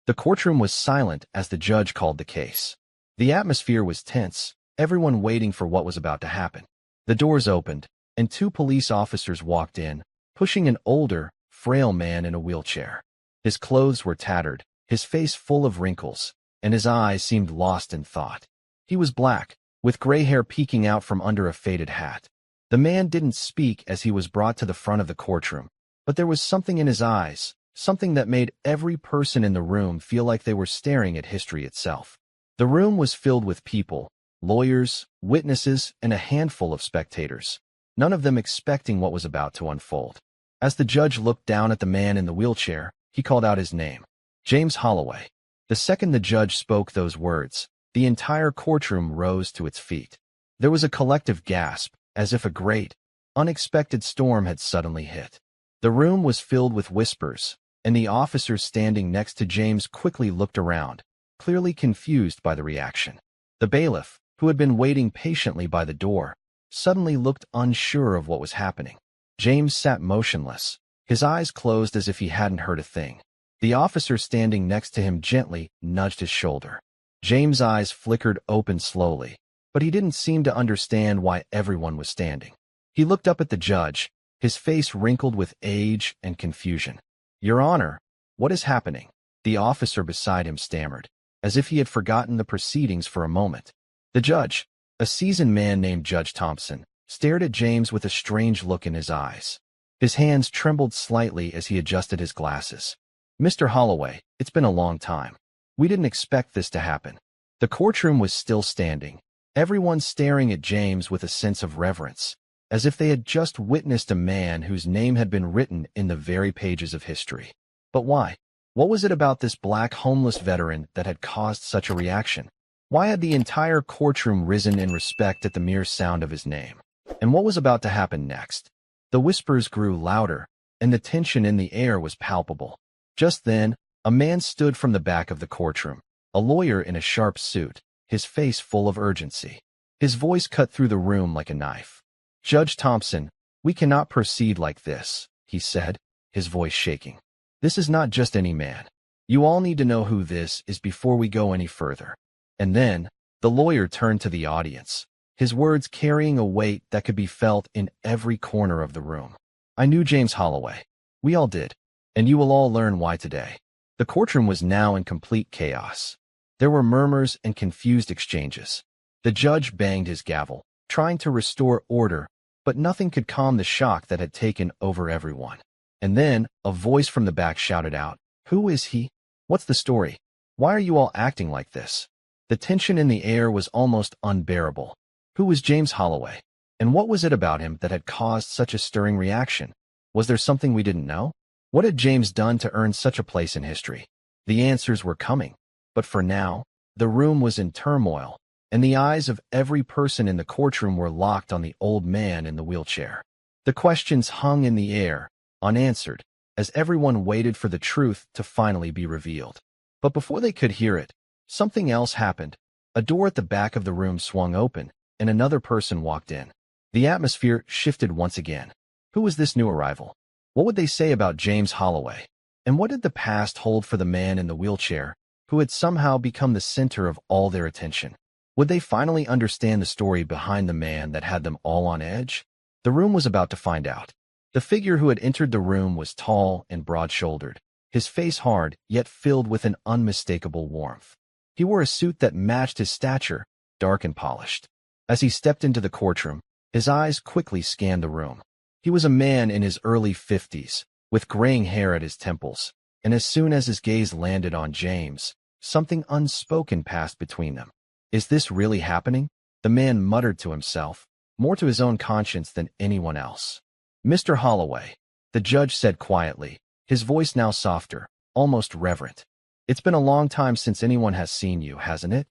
The courtroom was silent as the judge called the case. The atmosphere was tense, everyone waiting for what was about to happen. The doors opened, and two police officers walked in, pushing an older, frail man in a wheelchair. His clothes were tattered, his face full of wrinkles, and his eyes seemed lost in thought. He was black, with gray hair peeking out from under a faded hat. The man didn't speak as he was brought to the front of the courtroom, but there was something in his eyes, something that made every person in the room feel like they were staring at history itself. The room was filled with people, lawyers, witnesses, and a handful of spectators, none of them expecting what was about to unfold. As the judge looked down at the man in the wheelchair, he called out his name, James Holloway. The second the judge spoke those words, the entire courtroom rose to its feet. There was a collective gasp, as if a great, unexpected storm had suddenly hit. The room was filled with whispers, and the officers standing next to James quickly looked around, clearly confused by the reaction. The bailiff, who had been waiting patiently by the door, suddenly looked unsure of what was happening. James sat motionless, his eyes closed as if he hadn't heard a thing. The officer standing next to him gently nudged his shoulder. James' eyes flickered open slowly, but he didn't seem to understand why everyone was standing. He looked up at the judge, his face wrinkled with age and confusion. "Your Honor, what is happening?" The officer beside him stammered, as if he had forgotten the proceedings for a moment. The judge, a seasoned man named Judge Thompson, stared at James with a strange look in his eyes. His hands trembled slightly as he adjusted his glasses. "Mr. Holloway, it's been a long time. We didn't expect this to happen." The courtroom was still standing, everyone staring at James with a sense of reverence, as if they had just witnessed a man whose name had been written in the very pages of history. But why? What was it about this black homeless veteran that had caused such a reaction? Why had the entire courtroom risen in respect at the mere sound of his name? And what was about to happen next? The whispers grew louder, and the tension in the air was palpable. Just then, a man stood from the back of the courtroom, a lawyer in a sharp suit, his face full of urgency. His voice cut through the room like a knife. "Judge Thompson, we cannot proceed like this," he said, his voice shaking. "This is not just any man. You all need to know who this is before we go any further." And then, the lawyer turned to the audience, his words carrying a weight that could be felt in every corner of the room. "I knew James Holloway. We all did. And you will all learn why today." The courtroom was now in complete chaos. There were murmurs and confused exchanges. The judge banged his gavel, trying to restore order, but nothing could calm the shock that had taken over everyone. And then, a voice from the back shouted out, "Who is he? What's the story? Why are you all acting like this?" The tension in the air was almost unbearable. Who was James Holloway? And what was it about him that had caused such a stirring reaction? Was there something we didn't know? What had James done to earn such a place in history? The answers were coming. But for now, the room was in turmoil, and the eyes of every person in the courtroom were locked on the old man in the wheelchair. The questions hung in the air, unanswered, as everyone waited for the truth to finally be revealed. But before they could hear it, something else happened. A door at the back of the room swung open, and another person walked in. The atmosphere shifted once again. Who was this new arrival? What would they say about James Holloway? And what did the past hold for the man in the wheelchair, who had somehow become the center of all their attention? Would they finally understand the story behind the man that had them all on edge? The room was about to find out. The figure who had entered the room was tall and broad-shouldered, his face hard yet filled with an unmistakable warmth. He wore a suit that matched his stature, dark and polished. As he stepped into the courtroom, his eyes quickly scanned the room. He was a man in his early 50s, with graying hair at his temples, and as soon as his gaze landed on James, something unspoken passed between them. "Is this really happening?" the man muttered to himself, more to his own conscience than anyone else. "Mr. Holloway," the judge said quietly, his voice now softer, almost reverent. "It's been a long time since anyone has seen you, hasn't it?"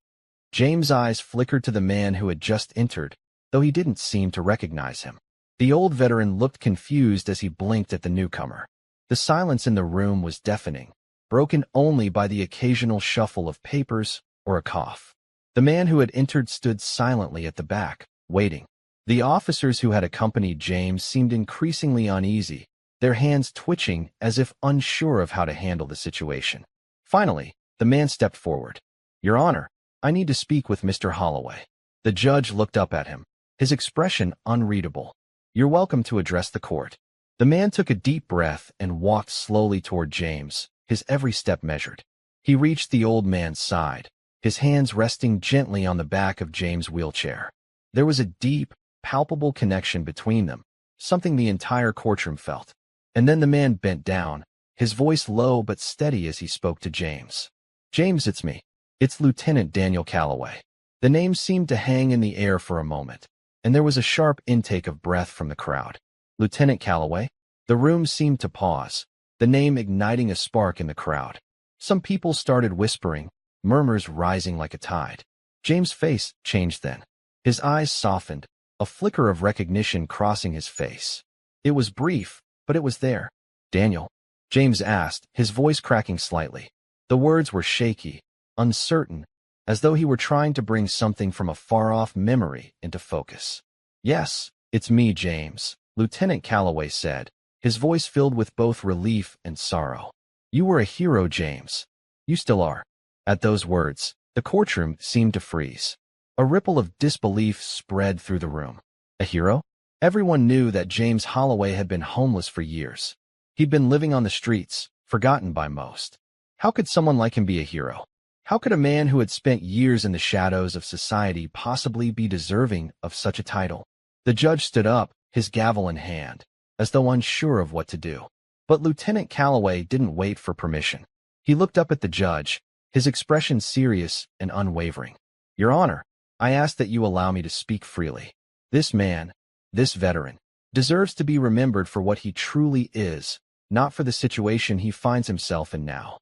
James' eyes flickered to the man who had just entered, though he didn't seem to recognize him. The old veteran looked confused as he blinked at the newcomer. The silence in the room was deafening, broken only by the occasional shuffle of papers or a cough. The man who had entered stood silently at the back, waiting. The officers who had accompanied James seemed increasingly uneasy, their hands twitching as if unsure of how to handle the situation. Finally, The man stepped forward. Your Honor, I need to speak with Mr. Holloway. The judge looked up at him, his expression unreadable. You're welcome to address the court. The man took a deep breath and walked slowly toward James, his every step measured. He reached the old man's side, his hands resting gently on the back of James' wheelchair. There was a deep, palpable connection between them, something the entire courtroom felt. And then the man bent down, his voice low but steady as he spoke to James. James, it's me. It's Lieutenant Daniel Calloway. The name seemed to hang in the air for a moment, and there was a sharp intake of breath from the crowd. Lieutenant Calloway? The room seemed to pause, the name igniting a spark in the crowd. Some people started whispering, murmurs rising like a tide. James' face changed then. His eyes softened, a flicker of recognition crossing his face. It was brief, but it was there. Daniel? James asked, his voice cracking slightly. The words were shaky, uncertain, as though he were trying to bring something from a far-off memory into focus. Yes, it's me, James, Lieutenant Calloway said, his voice filled with both relief and sorrow. You were a hero, James. You still are. At those words, the courtroom seemed to freeze. A ripple of disbelief spread through the room. A hero? Everyone knew that James Holloway had been homeless for years. He'd been living on the streets, forgotten by most. How could someone like him be a hero? How could a man who had spent years in the shadows of society possibly be deserving of such a title? The judge stood up, his gavel in hand, as though unsure of what to do. But Lieutenant Calloway didn't wait for permission. He looked up at the judge, his expression serious and unwavering. Your Honor, I ask that you allow me to speak freely. This man, this veteran, deserves to be remembered for what he truly is, not for the situation he finds himself in now.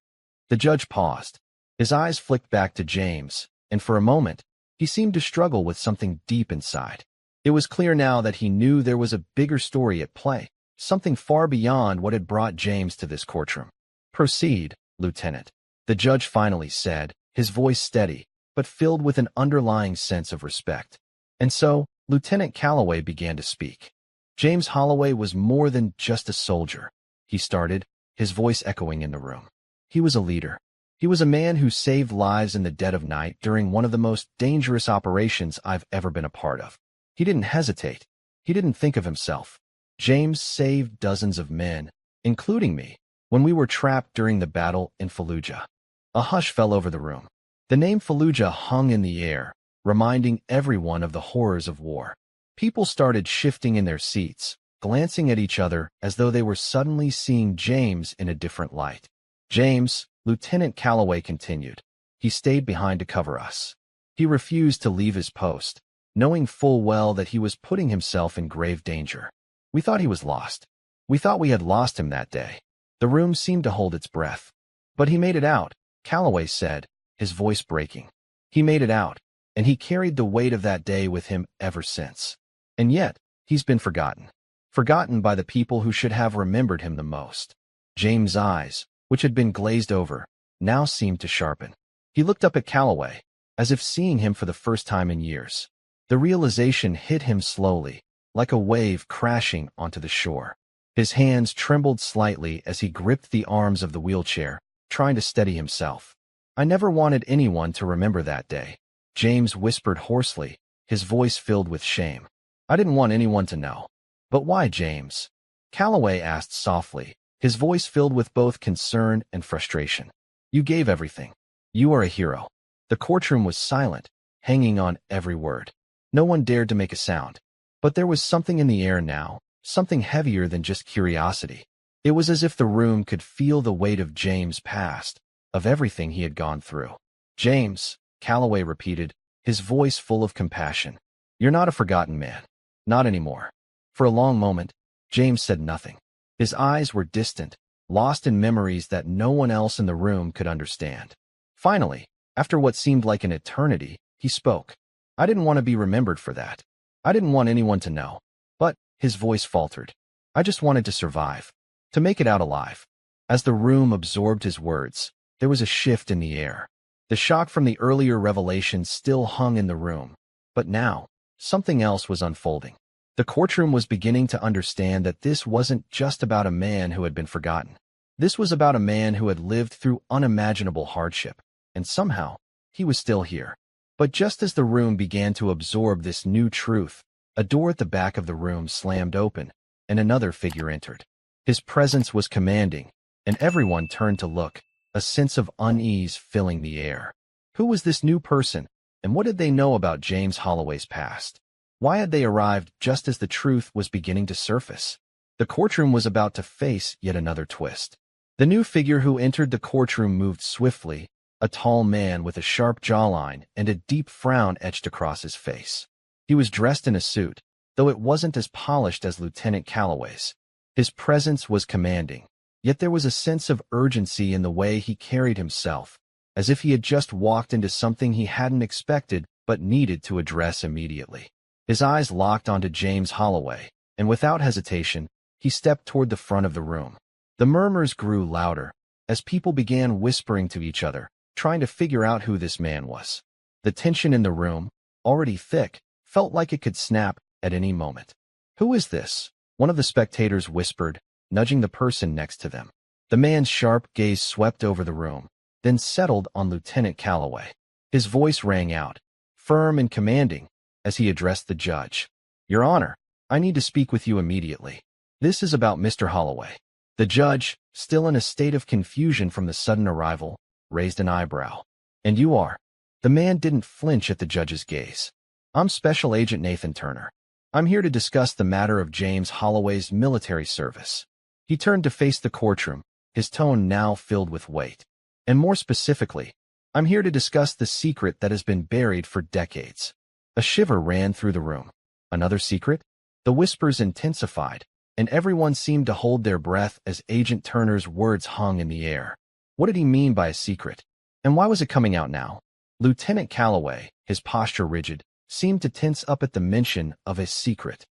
The judge paused. His eyes flicked back to James, and for a moment, he seemed to struggle with something deep inside. It was clear now that he knew there was a bigger story at play, something far beyond what had brought James to this courtroom. Proceed, Lieutenant, the judge finally said, his voice steady, but filled with an underlying sense of respect. And so, Lieutenant Calloway began to speak. James Holloway was more than just a soldier, he started, his voice echoing in the room. He was a leader. He was a man who saved lives in the dead of night during one of the most dangerous operations I've ever been a part of. He didn't hesitate. He didn't think of himself. James saved dozens of men, including me, when we were trapped during the battle in Fallujah. A hush fell over the room. The name Fallujah hung in the air, reminding everyone of the horrors of war. People started shifting in their seats, glancing at each other as though they were suddenly seeing James in a different light. James, Lieutenant Calloway continued. He stayed behind to cover us. He refused to leave his post, knowing full well that he was putting himself in grave danger. We thought he was lost. We thought we had lost him that day. The room seemed to hold its breath. But he made it out, Calloway said, his voice breaking. He made it out, and he carried the weight of that day with him ever since. And yet, he's been forgotten. Forgotten by the people who should have remembered him the most. James' eyes, which had been glazed over, now seemed to sharpen. He looked up at Calloway, as if seeing him for the first time in years. The realization hit him slowly, like a wave crashing onto the shore. His hands trembled slightly as he gripped the arms of the wheelchair, trying to steady himself. I never wanted anyone to remember that day, James whispered hoarsely, his voice filled with shame. I didn't want anyone to know. But why, James? Calloway asked softly, his voice filled with both concern and frustration. You gave everything. You are a hero. The courtroom was silent, hanging on every word. No one dared to make a sound. But there was something in the air now, something heavier than just curiosity. It was as if the room could feel the weight of James' past, of everything he had gone through. James, Calloway repeated, his voice full of compassion. You're not a forgotten man. Not anymore. For a long moment, James said nothing. His eyes were distant, lost in memories that no one else in the room could understand. Finally, after what seemed like an eternity, he spoke. I didn't want to be remembered for that. I didn't want anyone to know. But, his voice faltered. I just wanted to survive. To make it out alive. As the room absorbed his words, there was a shift in the air. The shock from the earlier revelation still hung in the room. But now, something else was unfolding. The courtroom was beginning to understand that this wasn't just about a man who had been forgotten. This was about a man who had lived through unimaginable hardship, and somehow, he was still here. But just as the room began to absorb this new truth, a door at the back of the room slammed open, and another figure entered. His presence was commanding, and everyone turned to look, a sense of unease filling the air. Who was this new person, and what did they know about James Holloway's past? Why had they arrived just as the truth was beginning to surface? The courtroom was about to face yet another twist. The new figure who entered the courtroom moved swiftly, a tall man with a sharp jawline and a deep frown etched across his face. He was dressed in a suit, though it wasn't as polished as Lieutenant Calloway's. His presence was commanding, yet there was a sense of urgency in the way he carried himself, as if he had just walked into something he hadn't expected but needed to address immediately. His eyes locked onto James Holloway, and without hesitation, he stepped toward the front of the room. The murmurs grew louder, as people began whispering to each other, trying to figure out who this man was. The tension in the room, already thick, felt like it could snap at any moment. "Who is this?" one of the spectators whispered, nudging the person next to them. The man's sharp gaze swept over the room, then settled on Lieutenant Calloway. His voice rang out, firm and commanding, as he addressed the judge. "Your Honor, I need to speak with you immediately. This is about Mr. Holloway." The judge, still in a state of confusion from the sudden arrival, raised an eyebrow. "And you are?" The man didn't flinch at the judge's gaze. "I'm Special Agent Nathan Turner. I'm here to discuss the matter of James Holloway's military service." He turned to face the courtroom, his tone now filled with weight. "And more specifically, I'm here to discuss the secret that has been buried for decades." A shiver ran through the room. Another secret? The whispers intensified, and everyone seemed to hold their breath as Agent Turner's words hung in the air. What did he mean by a secret? And why was it coming out now? Lieutenant Calloway, his posture rigid, seemed to tense up at the mention of his secret.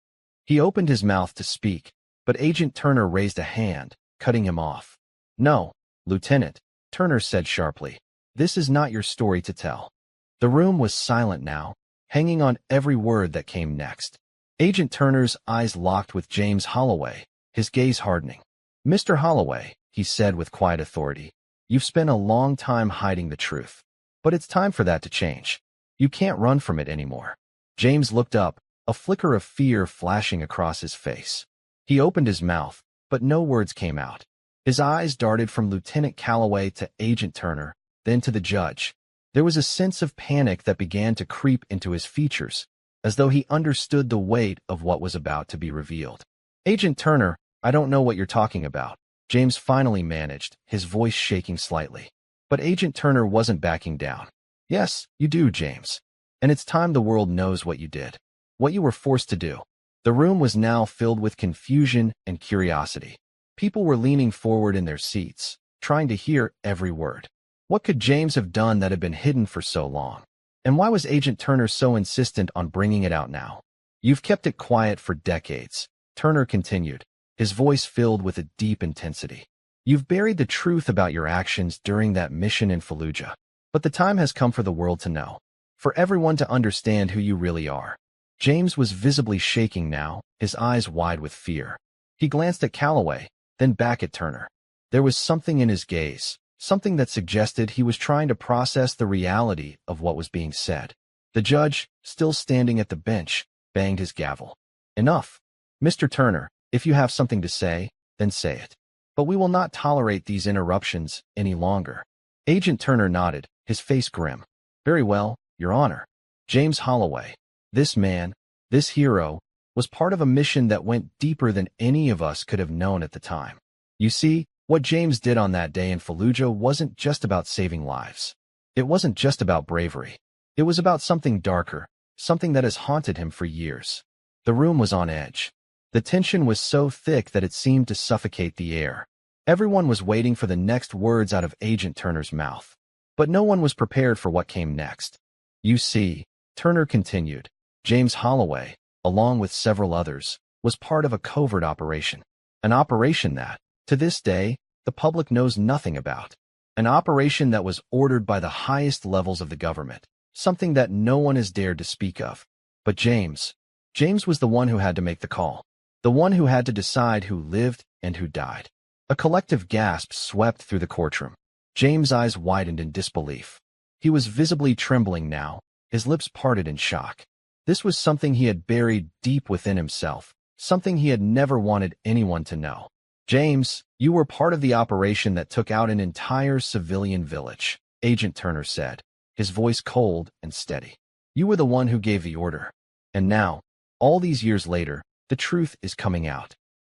He opened his mouth to speak, but Agent Turner raised a hand, cutting him off. "No, Lieutenant," Turner said sharply. "This is not your story to tell." The room was silent now, hanging on every word that came next. Agent Turner's eyes locked with James Holloway, his gaze hardening. "Mr. Holloway," he said with quiet authority, "you've spent a long time hiding the truth. But it's time for that to change. You can't run from it anymore." James looked up, a flicker of fear flashing across his face. He opened his mouth, but no words came out. His eyes darted from Lieutenant Calloway to Agent Turner, then to the judge. There was a sense of panic that began to creep into his features, as though he understood the weight of what was about to be revealed. "Agent Turner, I don't know what you're talking about," James finally managed, his voice shaking slightly. But Agent Turner wasn't backing down. "Yes, you do, James. And it's time the world knows what you did. What you were forced to do." The room was now filled with confusion and curiosity. People were leaning forward in their seats, trying to hear every word. What could James have done that had been hidden for so long? And why was Agent Turner so insistent on bringing it out now? "You've kept it quiet for decades," Turner continued, his voice filled with a deep intensity. "You've buried the truth about your actions during that mission in Fallujah. But the time has come for the world to know, for everyone to understand who you really are." James was visibly shaking now, his eyes wide with fear. He glanced at Calloway, then back at Turner. There was something in his gaze, something that suggested he was trying to process the reality of what was being said. The judge, still standing at the bench, banged his gavel. "Enough. Mr. Turner, if you have something to say, then say it. But we will not tolerate these interruptions any longer." Agent Turner nodded, his face grim. "Very well, Your Honor. James Holloway, this man, this hero, was part of a mission that went deeper than any of us could have known at the time. You see, what James did on that day in Fallujah wasn't just about saving lives. It wasn't just about bravery. It was about something darker, something that has haunted him for years." The room was on edge. The tension was so thick that it seemed to suffocate the air. Everyone was waiting for the next words out of Agent Turner's mouth. But no one was prepared for what came next. "You see," Turner continued, "James Holloway, along with several others, was part of a covert operation. An operation that, to this day, the public knows nothing about. An operation that was ordered by the highest levels of the government, something that no one has dared to speak of. But James was the one who had to make the call, the one who had to decide who lived and who died. A collective gasp swept through the courtroom. James' eyes widened in disbelief. He was visibly trembling now, his lips parted in shock. This was something he had buried deep within himself, something he had never wanted anyone to know. James, you were part of the operation that took out an entire civilian village, Agent Turner said, his voice cold and steady. You were the one who gave the order. And now, all these years later, the truth is coming out.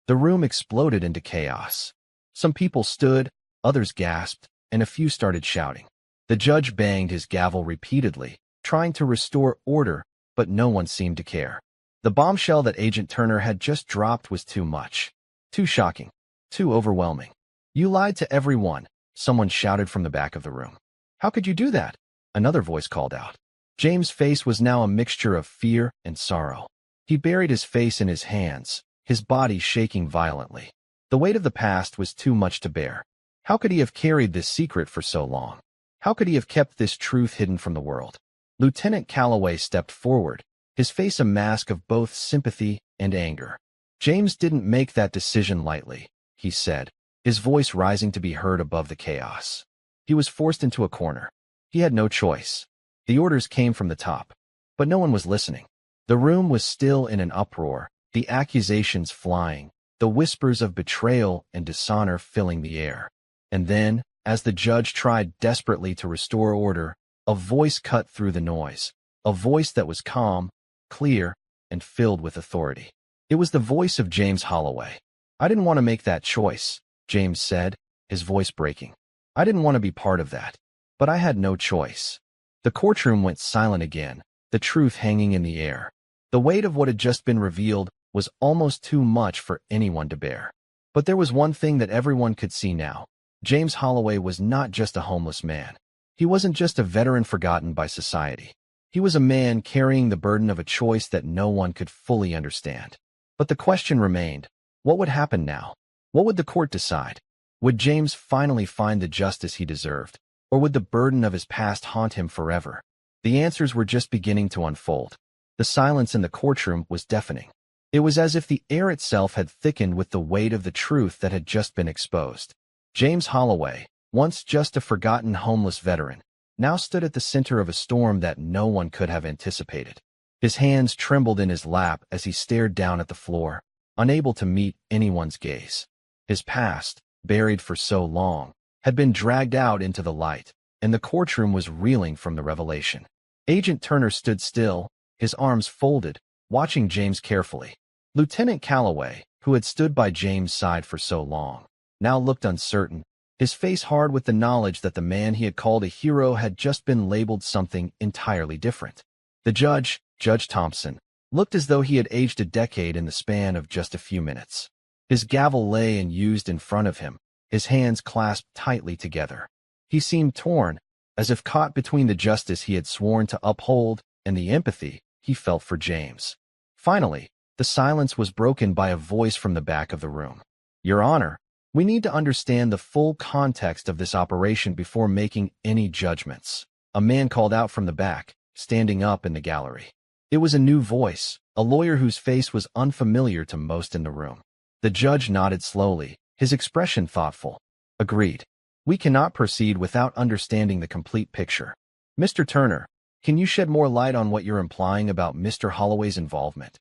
The room exploded into chaos. Some people stood, others gasped, and a few started shouting. The judge banged his gavel repeatedly, trying to restore order, but no one seemed to care. The bombshell that Agent Turner had just dropped was too much. Too shocking. Too overwhelming. You lied to everyone, someone shouted from the back of the room. How could you do that? Another voice called out. James' face was now a mixture of fear and sorrow. He buried his face in his hands, his body shaking violently. The weight of the past was too much to bear. How could he have carried this secret for so long? How could he have kept this truth hidden from the world? Lieutenant Calloway stepped forward, his face a mask of both sympathy and anger. James didn't make that decision lightly, he said, his voice rising to be heard above the chaos. He was forced into a corner. He had no choice. The orders came from the top, but no one was listening. The room was still in an uproar, the accusations flying, the whispers of betrayal and dishonor filling the air. And then, as the judge tried desperately to restore order, a voice cut through the noise, a voice that was calm, clear, and filled with authority. It was the voice of James Holloway. I didn't want to make that choice, James said, his voice breaking. I didn't want to be part of that, but I had no choice. The courtroom went silent again, the truth hanging in the air. The weight of what had just been revealed was almost too much for anyone to bear. But there was one thing that everyone could see now. James Holloway was not just a homeless man. He wasn't just a veteran forgotten by society. He was a man carrying the burden of a choice that no one could fully understand. But the question remained, what would happen now? What would the court decide? Would James finally find the justice he deserved? Or would the burden of his past haunt him forever? The answers were just beginning to unfold. The silence in the courtroom was deafening. It was as if the air itself had thickened with the weight of the truth that had just been exposed. James Holloway, once just a forgotten homeless veteran, now stood at the center of a storm that no one could have anticipated. His hands trembled in his lap as he stared down at the floor, unable to meet anyone's gaze. His past, buried for so long, had been dragged out into the light, and the courtroom was reeling from the revelation. Agent Turner stood still, his arms folded, watching James carefully. Lieutenant Calloway, who had stood by James' side for so long, now looked uncertain, his face hard with the knowledge that the man he had called a hero had just been labeled something entirely different. The judge, Judge Thompson, looked as though he had aged a decade in the span of just a few minutes. His gavel lay unused in front of him, his hands clasped tightly together. He seemed torn, as if caught between the justice he had sworn to uphold and the empathy he felt for James. Finally, the silence was broken by a voice from the back of the room. Your Honor, we need to understand the full context of this operation before making any judgments. A man called out from the back, standing up in the gallery. It was a new voice, a lawyer whose face was unfamiliar to most in the room. The judge nodded slowly, his expression thoughtful. Agreed. We cannot proceed without understanding the complete picture. Mr. Turner, can you shed more light on what you're implying about Mr. Holloway's involvement?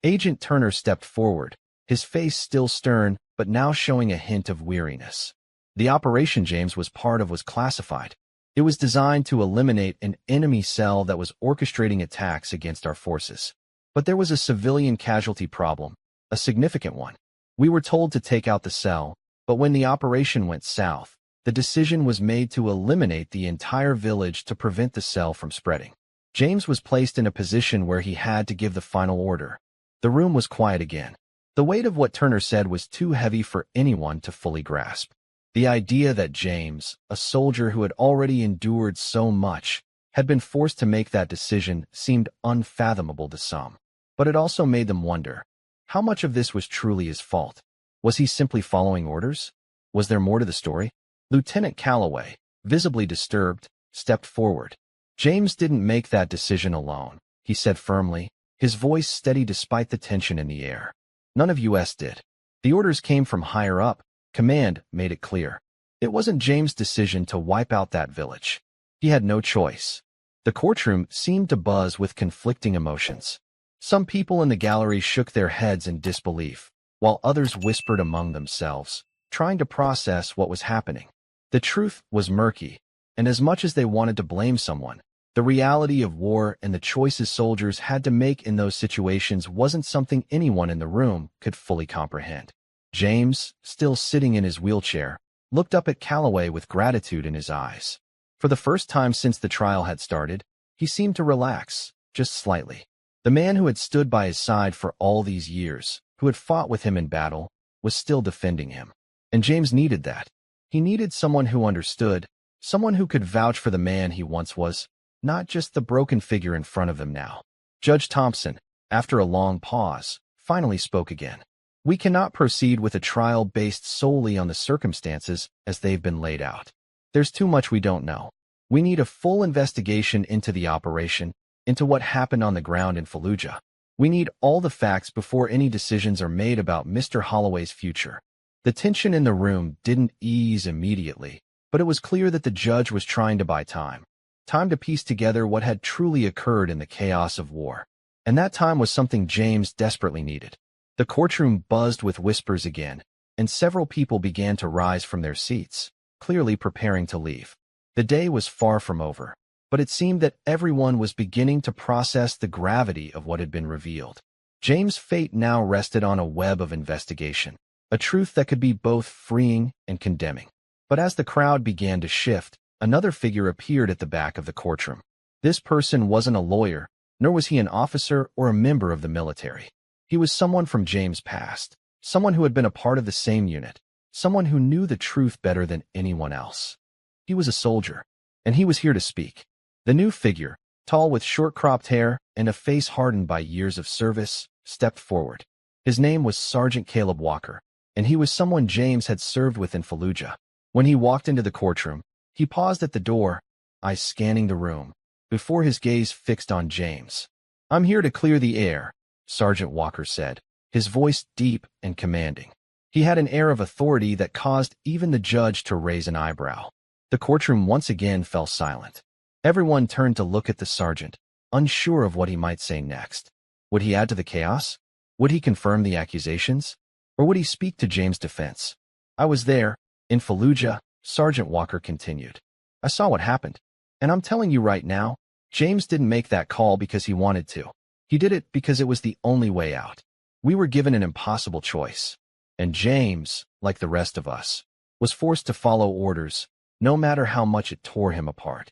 Agent Turner stepped forward, his face still stern, but now showing a hint of weariness. The operation James was part of was classified. It was designed to eliminate an enemy cell that was orchestrating attacks against our forces. But there was a civilian casualty problem, a significant one. We were told to take out the cell, but when the operation went south, the decision was made to eliminate the entire village to prevent the cell from spreading. James was placed in a position where he had to give the final order. The room was quiet again. The weight of what Turner said was too heavy for anyone to fully grasp. The idea that James, a soldier who had already endured so much, had been forced to make that decision seemed unfathomable to some. But it also made them wonder, how much of this was truly his fault? Was he simply following orders? Was there more to the story? Lieutenant Calloway, visibly disturbed, stepped forward. James didn't make that decision alone, he said firmly, his voice steady despite the tension in the air. None of us did. The orders came from higher up, Command made it clear. It wasn't James' decision to wipe out that village. He had no choice. The courtroom seemed to buzz with conflicting emotions. Some people in the gallery shook their heads in disbelief, while others whispered among themselves, trying to process what was happening. The truth was murky, and as much as they wanted to blame someone, the reality of war and the choices soldiers had to make in those situations wasn't something anyone in the room could fully comprehend. James, still sitting in his wheelchair, looked up at Calloway with gratitude in his eyes. For the first time since the trial had started, he seemed to relax, just slightly. The man who had stood by his side for all these years, who had fought with him in battle, was still defending him. And James needed that. He needed someone who understood, someone who could vouch for the man he once was, not just the broken figure in front of him now. Judge Thompson, after a long pause, finally spoke again. We cannot proceed with a trial based solely on the circumstances as they've been laid out. There's too much we don't know. We need a full investigation into the operation, into what happened on the ground in Fallujah. We need all the facts before any decisions are made about Mr. Holloway's future. The tension in the room didn't ease immediately, but it was clear that the judge was trying to buy time. Time to piece together what had truly occurred in the chaos of war. And that time was something James desperately needed. The courtroom buzzed with whispers again, and several people began to rise from their seats, clearly preparing to leave. The day was far from over, but it seemed that everyone was beginning to process the gravity of what had been revealed. James' fate now rested on a web of investigation, a truth that could be both freeing and condemning. But as the crowd began to shift, another figure appeared at the back of the courtroom. This person wasn't a lawyer, nor was he an officer or a member of the military. He was someone from James' past, someone who had been a part of the same unit, someone who knew the truth better than anyone else. He was a soldier, and he was here to speak. The new figure, tall with short-cropped hair and a face hardened by years of service, stepped forward. His name was Sergeant Caleb Walker, and he was someone James had served with in Fallujah. When he walked into the courtroom, he paused at the door, eyes scanning the room, before his gaze fixed on James. "I'm here to clear the air," Sergeant Walker said, his voice deep and commanding. He had an air of authority that caused even the judge to raise an eyebrow. The courtroom once again fell silent. Everyone turned to look at the sergeant, unsure of what he might say next. Would he add to the chaos? Would he confirm the accusations? Or would he speak to James' defense? "I was there, in Fallujah," Sergeant Walker continued. "I saw what happened. And I'm telling you right now, James didn't make that call because he wanted to. He did it because it was the only way out. We were given an impossible choice. And James, like the rest of us, was forced to follow orders, no matter how much it tore him apart."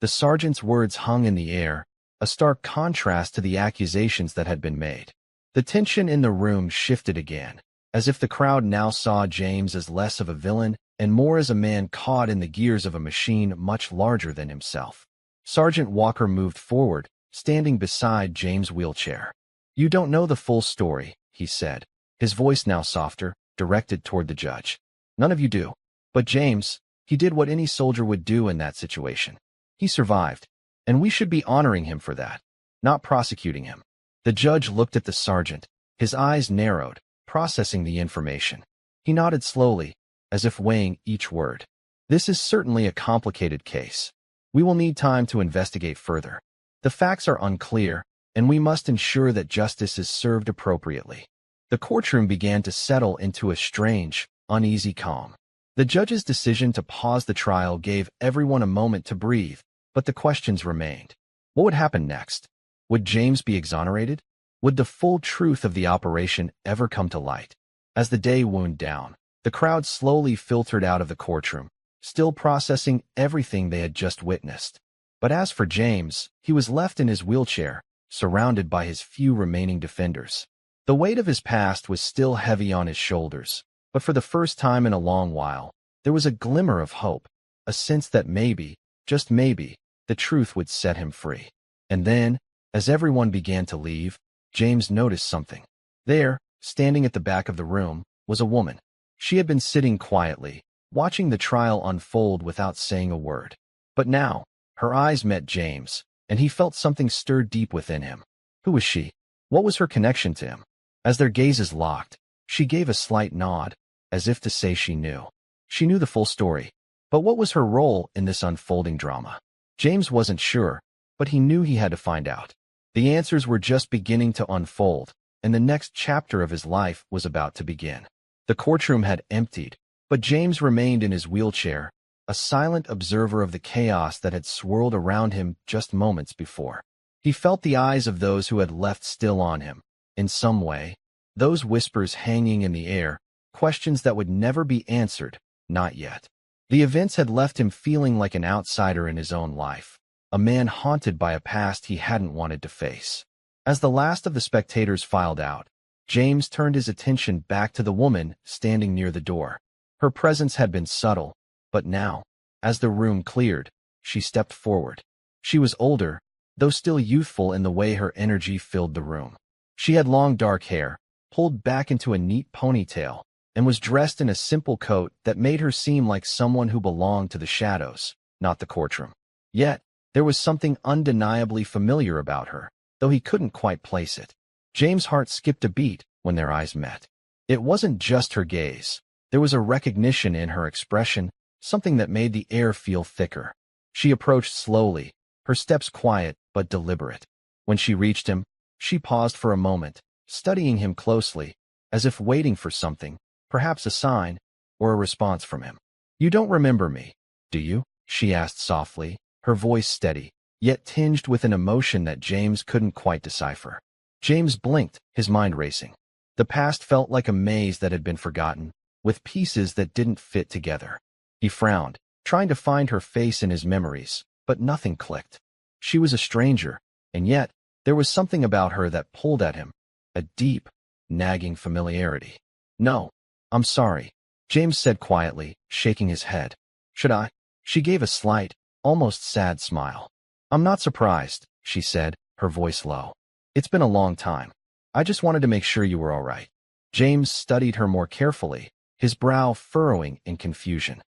The sergeant's words hung in the air, a stark contrast to the accusations that had been made. The tension in the room shifted again, as if the crowd now saw James as less of a villain and more as a man caught in the gears of a machine much larger than himself. Sergeant Walker moved forward, standing beside James' wheelchair. "You don't know the full story," he said, his voice now softer, directed toward the judge. "None of you do. But James, he did what any soldier would do in that situation. He survived, and we should be honoring him for that, not prosecuting him." The judge looked at the sergeant, his eyes narrowed, processing the information. He nodded slowly, as if weighing each word. "This is certainly a complicated case. We will need time to investigate further. The facts are unclear, and we must ensure that justice is served appropriately." The courtroom began to settle into a strange, uneasy calm. The judge's decision to pause the trial gave everyone a moment to breathe, but the questions remained. What would happen next? Would James be exonerated? Would the full truth of the operation ever come to light? As the day wound down, the crowd slowly filtered out of the courtroom, still processing everything they had just witnessed. But as for James, he was left in his wheelchair, surrounded by his few remaining defenders. The weight of his past was still heavy on his shoulders, but for the first time in a long while, there was a glimmer of hope, a sense that maybe, just maybe, the truth would set him free. And then, as everyone began to leave, James noticed something. There, standing at the back of the room, was a woman. She had been sitting quietly, watching the trial unfold without saying a word. But now, her eyes met James, and he felt something stir deep within him. Who was she? What was her connection to him? As their gazes locked, she gave a slight nod, as if to say she knew. She knew the full story. But what was her role in this unfolding drama? James wasn't sure, but he knew he had to find out. The answers were just beginning to unfold, and the next chapter of his life was about to begin. The courtroom had emptied, but James remained in his wheelchair, a silent observer of the chaos that had swirled around him just moments before. He felt the eyes of those who had left still on him, in some way, those whispers hanging in the air, questions that would never be answered, not yet. The events had left him feeling like an outsider in his own life, a man haunted by a past he hadn't wanted to face. As the last of the spectators filed out, James turned his attention back to the woman standing near the door. Her presence had been subtle, but now, as the room cleared, she stepped forward. She was older, though still youthful in the way her energy filled the room. She had long dark hair, pulled back into a neat ponytail, and was dressed in a simple coat that made her seem like someone who belonged to the shadows, not the courtroom. Yet, there was something undeniably familiar about her, though he couldn't quite place it. James' heart skipped a beat when their eyes met. It wasn't just her gaze. There was a recognition in her expression, something that made the air feel thicker. She approached slowly, her steps quiet but deliberate. When she reached him, she paused for a moment, studying him closely, as if waiting for something, perhaps a sign, or a response from him. "You don't remember me, do you?" she asked softly, her voice steady, yet tinged with an emotion that James couldn't quite decipher. James blinked, his mind racing. The past felt like a maze that had been forgotten, with pieces that didn't fit together. He frowned, trying to find her face in his memories, but nothing clicked. She was a stranger, and yet, there was something about her that pulled at him, a deep, nagging familiarity. "No, I'm sorry," James said quietly, shaking his head. "Should I?" She gave a slight, almost sad smile. "I'm not surprised," she said, her voice low. "It's been a long time. I just wanted to make sure you were all right." James studied her more carefully, his brow furrowing in confusion.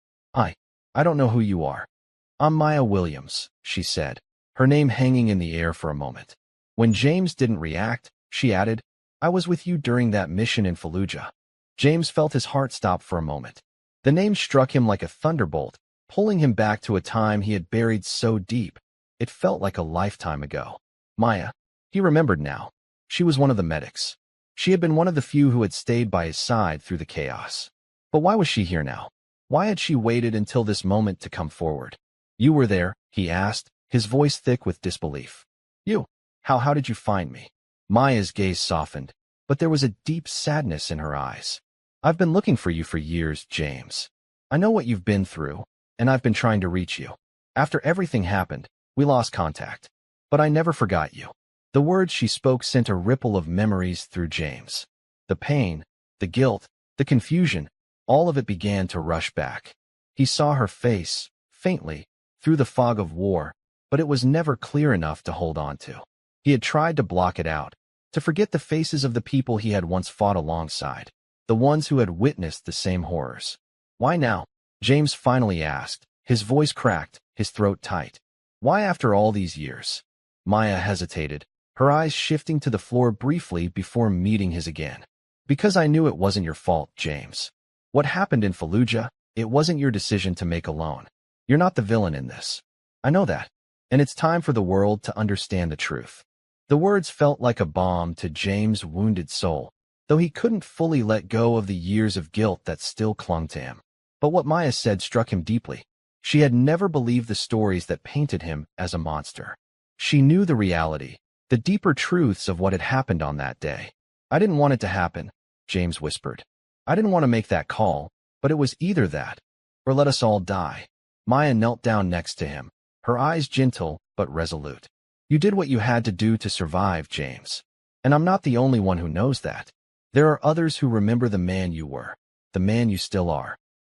I don't know who you are." "I'm Maya Williams," she said, her name hanging in the air for a moment. When James didn't react, she added, "I was with you during that mission in Fallujah." James felt his heart stop for a moment. The name struck him like a thunderbolt, pulling him back to a time he had buried so deep. It felt like a lifetime ago. Maya. He remembered now. She was one of the medics. She had been one of the few who had stayed by his side through the chaos. But why was she here now? Why had she waited until this moment to come forward? "You were there?" he asked, his voice thick with disbelief. "You? How did you find me?" Maya's gaze softened, but there was a deep sadness in her eyes. "I've been looking for you for years, James. I know what you've been through, and I've been trying to reach you. After everything happened, we lost contact. But I never forgot you." The words she spoke sent a ripple of memories through James. The pain, the guilt, the confusion, all of it began to rush back. He saw her face, faintly, through the fog of war, but it was never clear enough to hold on to. He had tried to block it out, to forget the faces of the people he had once fought alongside, the ones who had witnessed the same horrors. "Why now?" James finally asked, his voice cracked, his throat tight. "Why after all these years?" Maya hesitated, her eyes shifting to the floor briefly before meeting his again. "Because I knew it wasn't your fault, James. What happened in Fallujah, it wasn't your decision to make alone. You're not the villain in this. I know that. And it's time for the world to understand the truth." The words felt like a balm to James' wounded soul, though he couldn't fully let go of the years of guilt that still clung to him. But what Maya said struck him deeply. She had never believed the stories that painted him as a monster. She knew the reality, the deeper truths of what had happened on that day. "I didn't want it to happen," James whispered. "I didn't want to make that call, but it was either that, or let us all die." Maya knelt down next to him, her eyes gentle but resolute. "You did what you had to do to survive, James. And I'm not the only one who knows that. There are others who remember the man you were, the man you still are."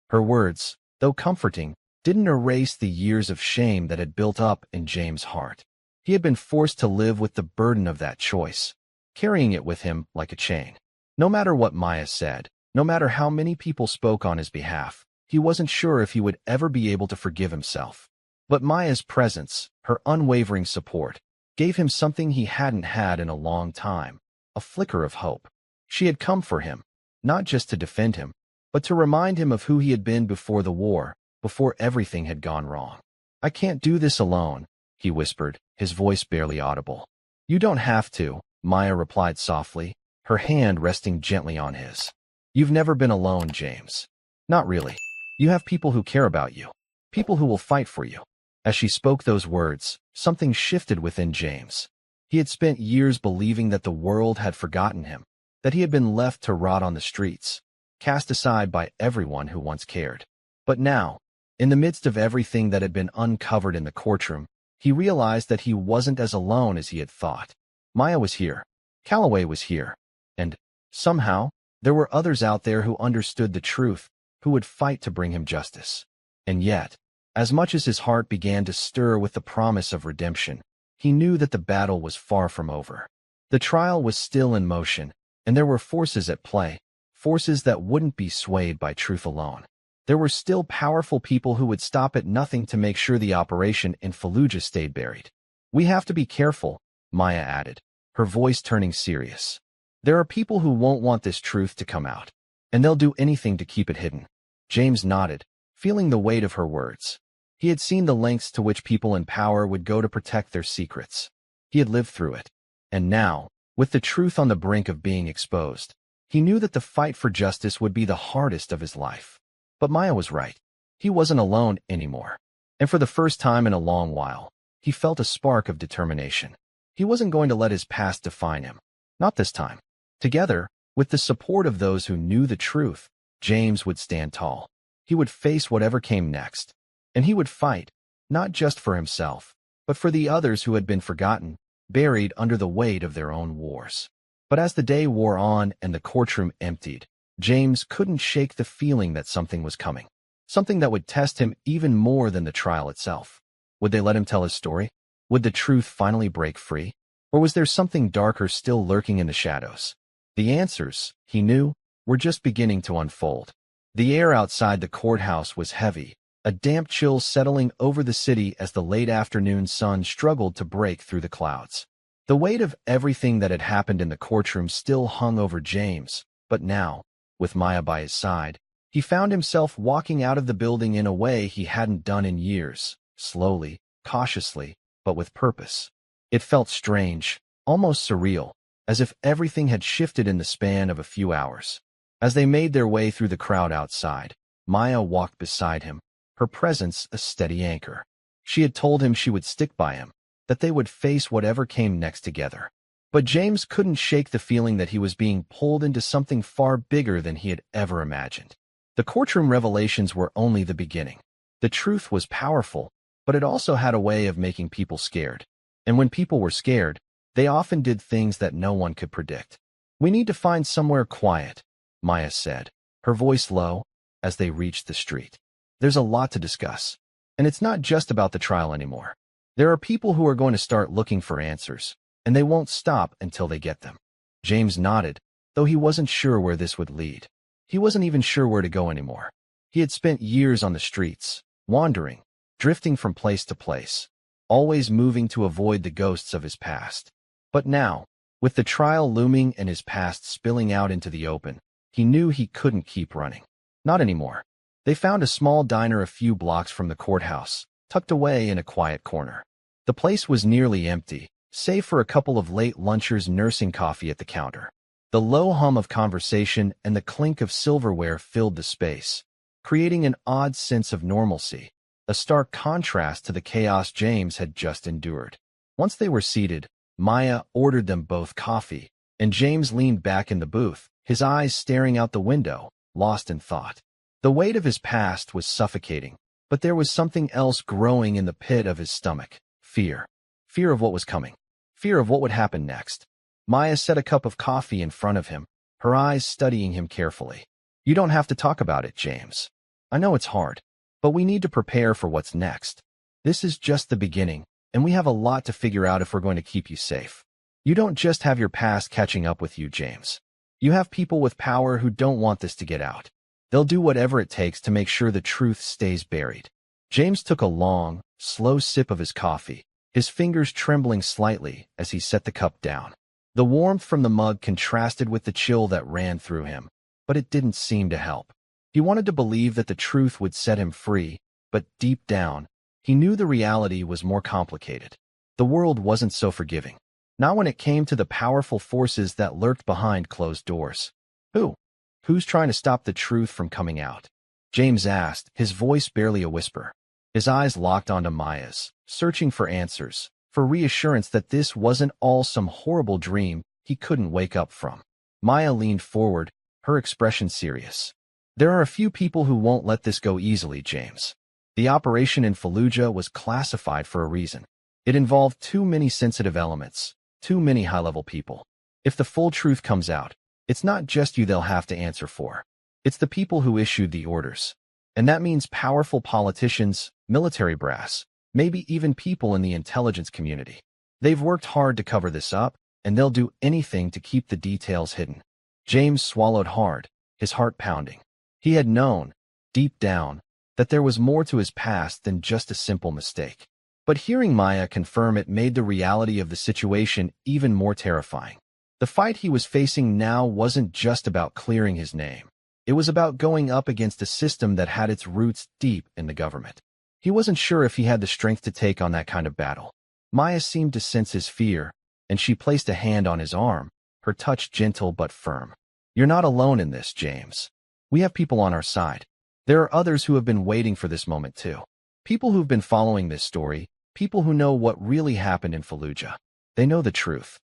Her words, though comforting, didn't erase the years of shame that had built up in James' heart. He had been forced to live with the burden of that choice, carrying it with him like a chain. No matter what Maya said, no matter how many people spoke on his behalf, he wasn't sure if he would ever be able to forgive himself. But Maya's presence, her unwavering support, gave him something he hadn't had in a long time, a flicker of hope. She had come for him, not just to defend him, but to remind him of who he had been before the war, before everything had gone wrong. "I can't do this alone," he whispered, his voice barely audible. "You don't have to," Maya replied softly, her hand resting gently on his. "You've never been alone, James. Not really. You have people who care about you, people who will fight for you." As she spoke those words, something shifted within James. He had spent years believing that the world had forgotten him, that he had been left to rot on the streets, cast aside by everyone who once cared. But now, in the midst of everything that had been uncovered in the courtroom, he realized that he wasn't as alone as he had thought. Maya was here. Calloway was here. And, somehow, there were others out there who understood the truth, who would fight to bring him justice. And yet, as much as his heart began to stir with the promise of redemption, he knew that the battle was far from over. The trial was still in motion, and there were forces at play, forces that wouldn't be swayed by truth alone. There were still powerful people who would stop at nothing to make sure the operation in Fallujah stayed buried. "We have to be careful," Maya added, her voice turning serious. "There are people who won't want this truth to come out, and they'll do anything to keep it hidden." James nodded, feeling the weight of her words. He had seen the lengths to which people in power would go to protect their secrets. He had lived through it. And now, with the truth on the brink of being exposed, he knew that the fight for justice would be the hardest of his life. But Maya was right. He wasn't alone anymore. And for the first time in a long while, he felt a spark of determination. He wasn't going to let his past define him. Not this time. Together, with the support of those who knew the truth, James would stand tall. He would face whatever came next. And he would fight, not just for himself, but for the others who had been forgotten, buried under the weight of their own wars. But as the day wore on and the courtroom emptied, James couldn't shake the feeling that something was coming. Something that would test him even more than the trial itself. Would they let him tell his story? Would the truth finally break free? Or was there something darker still lurking in the shadows? The answers, he knew, were just beginning to unfold. The air outside the courthouse was heavy, a damp chill settling over the city as the late afternoon sun struggled to break through the clouds. The weight of everything that had happened in the courtroom still hung over James, but now, with Maya by his side, he found himself walking out of the building in a way he hadn't done in years, slowly, cautiously, but with purpose. It felt strange, almost surreal, as if everything had shifted in the span of a few hours. As they made their way through the crowd outside, Maya walked beside him, her presence a steady anchor. She had told him she would stick by him, that they would face whatever came next together. But James couldn't shake the feeling that he was being pulled into something far bigger than he had ever imagined. The courtroom revelations were only the beginning. The truth was powerful, but it also had a way of making people scared. And when people were scared, they often did things that no one could predict. "We need to find somewhere quiet," Maya said, her voice low, as they reached the street. "There's a lot to discuss. And it's not just about the trial anymore. There are people who are going to start looking for answers, and they won't stop until they get them." James nodded, though he wasn't sure where this would lead. He wasn't even sure where to go anymore. He had spent years on the streets, wandering, drifting from place to place, always moving to avoid the ghosts of his past. But now, with the trial looming and his past spilling out into the open, he knew he couldn't keep running. Not anymore. They found a small diner a few blocks from the courthouse, tucked away in a quiet corner. The place was nearly empty, save for a couple of late lunchers nursing coffee at the counter. The low hum of conversation and the clink of silverware filled the space, creating an odd sense of normalcy, a stark contrast to the chaos James had just endured. Once they were seated, Maya ordered them both coffee, and James leaned back in the booth, his eyes staring out the window, lost in thought. The weight of his past was suffocating, but there was something else growing in the pit of his stomach. Fear. Fear of what was coming. Fear of what would happen next. Maya set a cup of coffee in front of him, her eyes studying him carefully. "You don't have to talk about it, James. I know it's hard, but we need to prepare for what's next. This is just the beginning, and we have a lot to figure out if we're going to keep you safe. You don't just have your past catching up with you, James. You have people with power who don't want this to get out. They'll do whatever it takes to make sure the truth stays buried." James took a long, slow sip of his coffee, his fingers trembling slightly as he set the cup down. The warmth from the mug contrasted with the chill that ran through him, but it didn't seem to help. He wanted to believe that the truth would set him free, but deep down, he knew the reality was more complicated. The world wasn't so forgiving. Not when it came to the powerful forces that lurked behind closed doors. Who's trying to stop the truth from coming out? James asked, his voice barely a whisper. His eyes locked onto Maya's, searching for answers, for reassurance that this wasn't all some horrible dream he couldn't wake up from. Maya leaned forward, her expression serious. There are a few people who won't let this go easily, James. The operation in Fallujah was classified for a reason. It involved too many sensitive elements, too many high-level people. If the full truth comes out, it's not just you they'll have to answer for. It's the people who issued the orders. And that means powerful politicians, military brass, maybe even people in the intelligence community. They've worked hard to cover this up, and they'll do anything to keep the details hidden. James swallowed hard, his heart pounding. He had known, deep down, that there was more to his past than just a simple mistake. But hearing Maya confirm it made the reality of the situation even more terrifying. The fight he was facing now wasn't just about clearing his name. It was about going up against a system that had its roots deep in the government. He wasn't sure if he had the strength to take on that kind of battle. Maya seemed to sense his fear, and she placed a hand on his arm, her touch gentle but firm. You're not alone in this, James. We have people on our side. There are others who have been waiting for this moment too. People who've been following this story, people who know what really happened in Fallujah. They know the truth.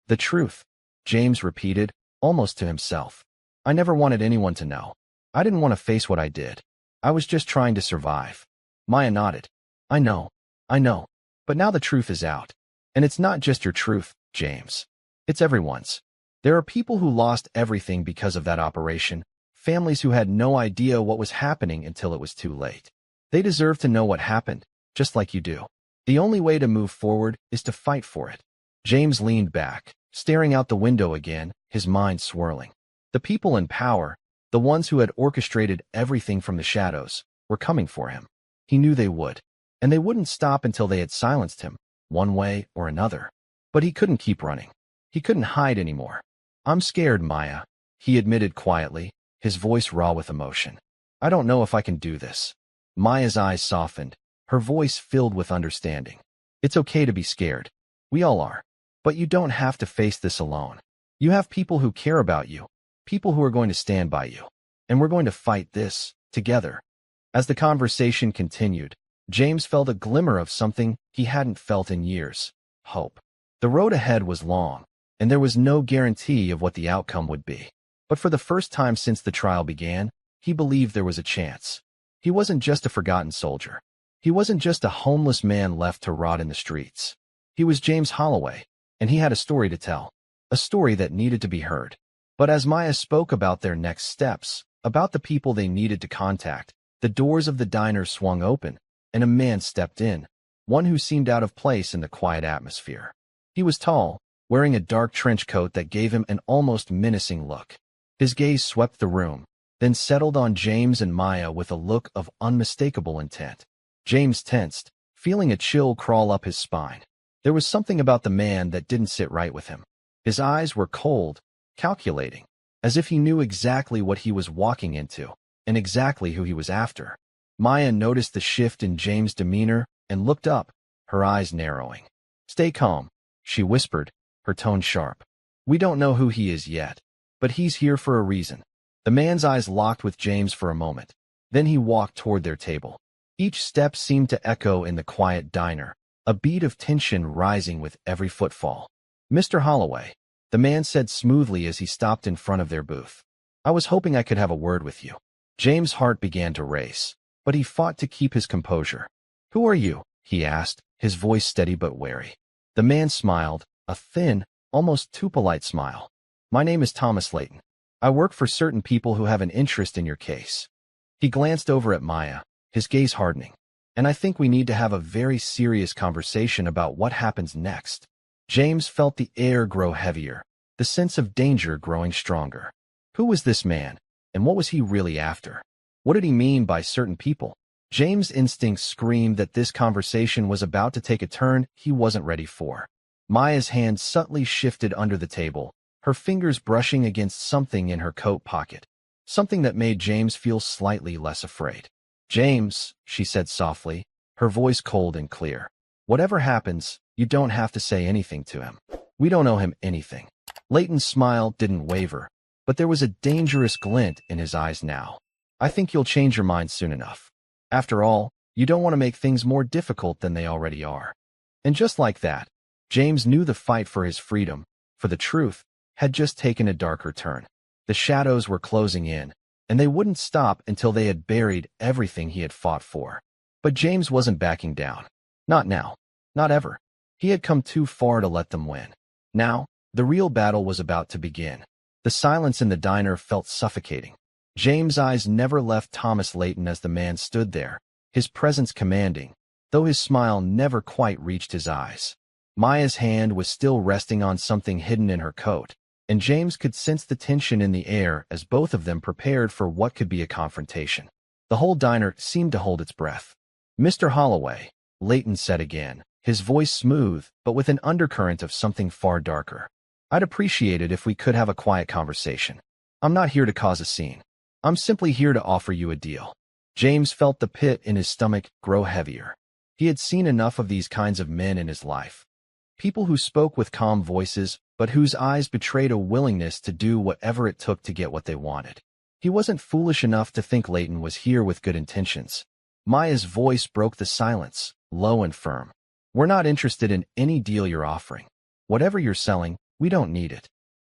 The truth, James repeated, almost to himself. I never wanted anyone to know. I didn't want to face what I did. I was just trying to survive. Maya nodded. I know. But now the truth is out. And it's not just your truth, James. It's everyone's. There are people who lost everything because of that operation, families who had no idea what was happening until it was too late. They deserve to know what happened, just like you do. The only way to move forward is to fight for it. James leaned back, staring out the window again, his mind swirling. The people in power, the ones who had orchestrated everything from the shadows, were coming for him. He knew they would, and they wouldn't stop until they had silenced him, one way or another. But he couldn't keep running. He couldn't hide anymore. I'm scared, Maya, he admitted quietly, his voice raw with emotion. I don't know if I can do this. Maya's eyes softened, her voice filled with understanding. It's okay to be scared. We all are. But you don't have to face this alone. You have people who care about you, people who are going to stand by you. And we're going to fight this, together. As the conversation continued, James felt a glimmer of something he hadn't felt in years. Hope. The road ahead was long, and there was no guarantee of what the outcome would be. But for the first time since the trial began, he believed there was a chance. He wasn't just a forgotten soldier. He wasn't just a homeless man left to rot in the streets. He was James Holloway, and he had a story to tell, a story that needed to be heard. But as Maya spoke about their next steps, about the people they needed to contact, the doors of the diner swung open, and a man stepped in, one who seemed out of place in the quiet atmosphere. He was tall, wearing a dark trench coat that gave him an almost menacing look. His gaze swept the room, then settled on James and Maya with a look of unmistakable intent. James tensed, feeling a chill crawl up his spine. There was something about the man that didn't sit right with him. His eyes were cold, calculating, as if he knew exactly what he was walking into, and exactly who he was after. Maya noticed the shift in James' demeanor and looked up, her eyes narrowing. Stay calm, she whispered, her tone sharp. We don't know who he is yet, but he's here for a reason. The man's eyes locked with James for a moment. Then he walked toward their table. Each step seemed to echo in the quiet diner, a beat of tension rising with every footfall. Mr. Holloway, the man said smoothly as he stopped in front of their booth. I was hoping I could have a word with you. James' heart began to race, but he fought to keep his composure. Who are you? He asked, his voice steady but wary. The man smiled, a thin, almost too polite smile. My name is Thomas Layton. I work for certain people who have an interest in your case. He glanced over at Maya, his gaze hardening. And I think we need to have a very serious conversation about what happens next. James felt the air grow heavier, the sense of danger growing stronger. Who was this man, and what was he really after? What did he mean by certain people? James' instincts screamed that this conversation was about to take a turn he wasn't ready for. Maya's hand subtly shifted under the table, her fingers brushing against something in her coat pocket. something that made James feel slightly less afraid. "James," she said softly, her voice cold and clear. "Whatever happens, you don't have to say anything to him. We don't owe him anything." Leighton's smile didn't waver, but there was a dangerous glint in his eyes now. "I think you'll change your mind soon enough. After all, you don't want to make things more difficult than they already are." And just like that, James knew the fight for his freedom, for the truth, had just taken a darker turn. The shadows were closing in, and they wouldn't stop until they had buried everything he had fought for. But James wasn't backing down. Not now. Not ever. He had come too far to let them win. Now, the real battle was about to begin. The silence in the diner felt suffocating. James' eyes never left Thomas Leighton as the man stood there, his presence commanding, though his smile never quite reached his eyes. Maya's hand was still resting on something hidden in her coat, and James could sense the tension in the air as both of them prepared for what could be a confrontation. The whole diner seemed to hold its breath. "Mr. Holloway," Leighton said again, his voice smooth but with an undercurrent of something far darker. "I'd appreciate it if we could have a quiet conversation. I'm not here to cause a scene. I'm simply here to offer you a deal." James felt the pit in his stomach grow heavier. He had seen enough of these kinds of men in his life. People who spoke with calm voices, but whose eyes betrayed a willingness to do whatever it took to get what they wanted. He wasn't foolish enough to think Leighton was here with good intentions. Maya's voice broke the silence, low and firm. "We're not interested in any deal you're offering. Whatever you're selling, we don't need it."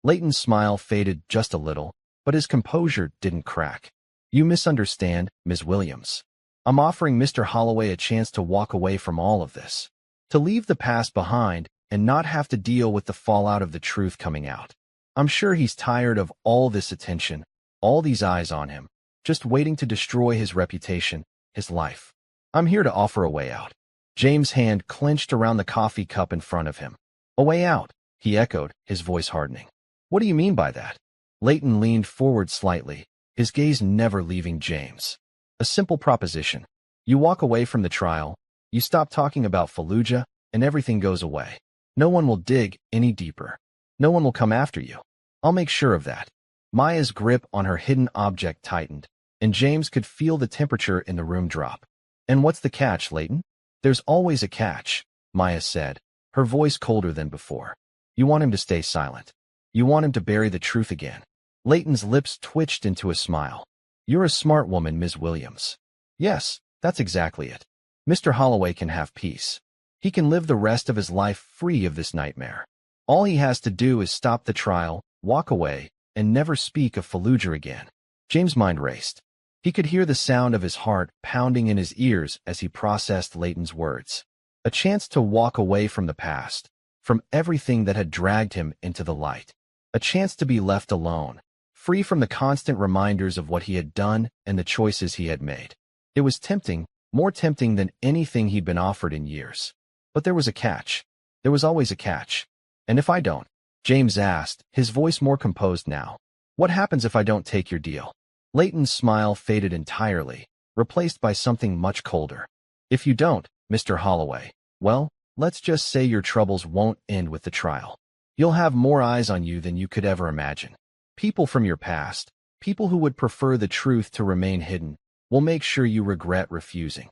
Leighton's smile faded just a little, but his composure didn't crack. "You misunderstand, Ms. Williams. I'm offering Mr. Holloway a chance to walk away from all of this, to leave the past behind and not have to deal with the fallout of the truth coming out. I'm sure he's tired of all this attention, all these eyes on him, just waiting to destroy his reputation, his life. I'm here to offer a way out." James' hand clenched around the coffee cup in front of him. "A way out," he echoed, his voice hardening. "What do you mean by that?" Leighton leaned forward slightly, his gaze never leaving James. "A simple proposition. You walk away from the trial, you stop talking about Fallujah, and everything goes away. No one will dig any deeper. No one will come after you. I'll make sure of that." Maya's grip on her hidden object tightened, and James could feel the temperature in the room drop. "And what's the catch, Leighton?" "There's always a catch," Maya said, her voice colder than before. "You want him to stay silent. You want him to bury the truth again." Leighton's lips twitched into a smile. "You're a smart woman, Ms. Williams." "Yes, that's exactly it. Mr. Holloway can have peace. He can live the rest of his life free of this nightmare. All he has to do is stop the trial, walk away, and never speak of Fallujah again." James' mind raced. He could hear the sound of his heart pounding in his ears as he processed Leighton's words. A chance to walk away from the past, from everything that had dragged him into the light. A chance to be left alone, free from the constant reminders of what he had done and the choices he had made. It was tempting, more tempting than anything he'd been offered in years. But there was a catch. There was always a catch. "And if I don't?" James asked, his voice more composed now. "What happens if I don't take your deal?" Leighton's smile faded entirely, replaced by something much colder. "If you don't, Mr. Holloway, well, let's just say your troubles won't end with the trial. You'll have more eyes on you than you could ever imagine. People from your past, people who would prefer the truth to remain hidden, will make sure you regret refusing."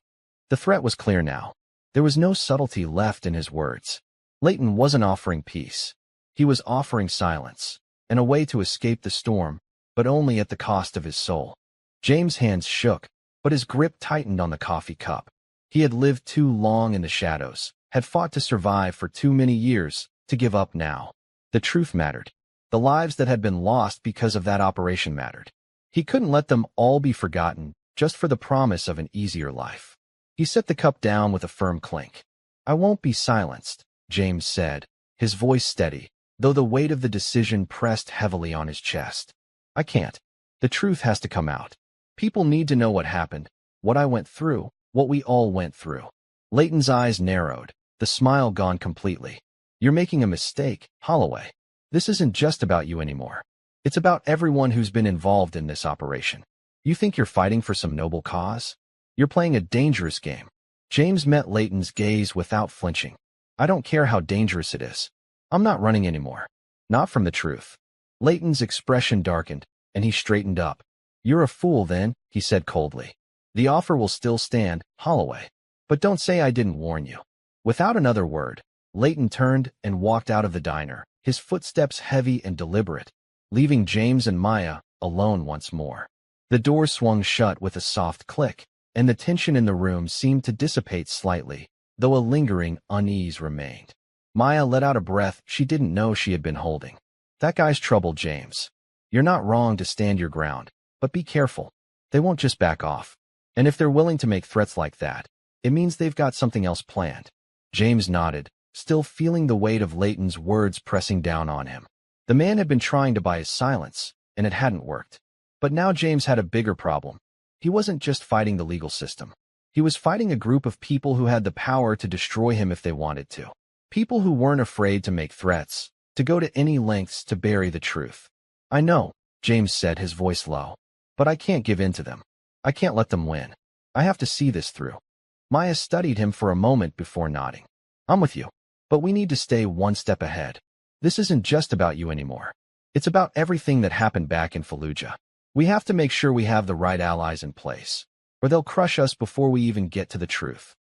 The threat was clear now. There was no subtlety left in his words. Leighton wasn't offering peace. He was offering silence, and a way to escape the storm, but only at the cost of his soul. James' hands shook, but his grip tightened on the coffee cup. He had lived too long in the shadows, had fought to survive for too many years, to give up now. The truth mattered. The lives that had been lost because of that operation mattered. He couldn't let them all be forgotten, just for the promise of an easier life. He set the cup down with a firm clink. "I won't be silenced," James said, his voice steady, though the weight of the decision pressed heavily on his chest. "I can't. The truth has to come out. People need to know what happened, what I went through, what we all went through." Leighton's eyes narrowed, the smile gone completely. "You're making a mistake, Holloway. This isn't just about you anymore. It's about everyone who's been involved in this operation. You think you're fighting for some noble cause? You're playing a dangerous game." James met Leighton's gaze without flinching. "I don't care how dangerous it is. I'm not running anymore. Not from the truth." Leighton's expression darkened, and he straightened up, You're a fool then, he said coldly. The offer will still stand, Holloway. But don't say I didn't warn you. Without another word, Leighton turned and walked out of the diner, his footsteps heavy and deliberate, leaving James and Maya alone once more. The door swung shut with a soft click, and the tension in the room seemed to dissipate slightly, though a lingering unease remained. Maya let out a breath she didn't know she had been holding. That guy's trouble, James. You're not wrong to stand your ground, but be careful. They won't just back off. And if they're willing to make threats like that, it means they've got something else planned. James nodded, still feeling the weight of Leighton's words pressing down on him. The man had been trying to buy his silence, and it hadn't worked. But now James had a bigger problem. He wasn't just fighting the legal system. He was fighting a group of people who had the power to destroy him if they wanted to. People who weren't afraid to make threats, to go to any lengths to bury the truth. I know, James said, his voice low. But I can't give in to them. I can't let them win. I have to see this through. Maya studied him for a moment before nodding. I'm with you. But we need to stay one step ahead. This isn't just about you anymore. It's about everything that happened back in Fallujah. We have to make sure we have the right allies in place, or they'll crush us before we even get to the truth.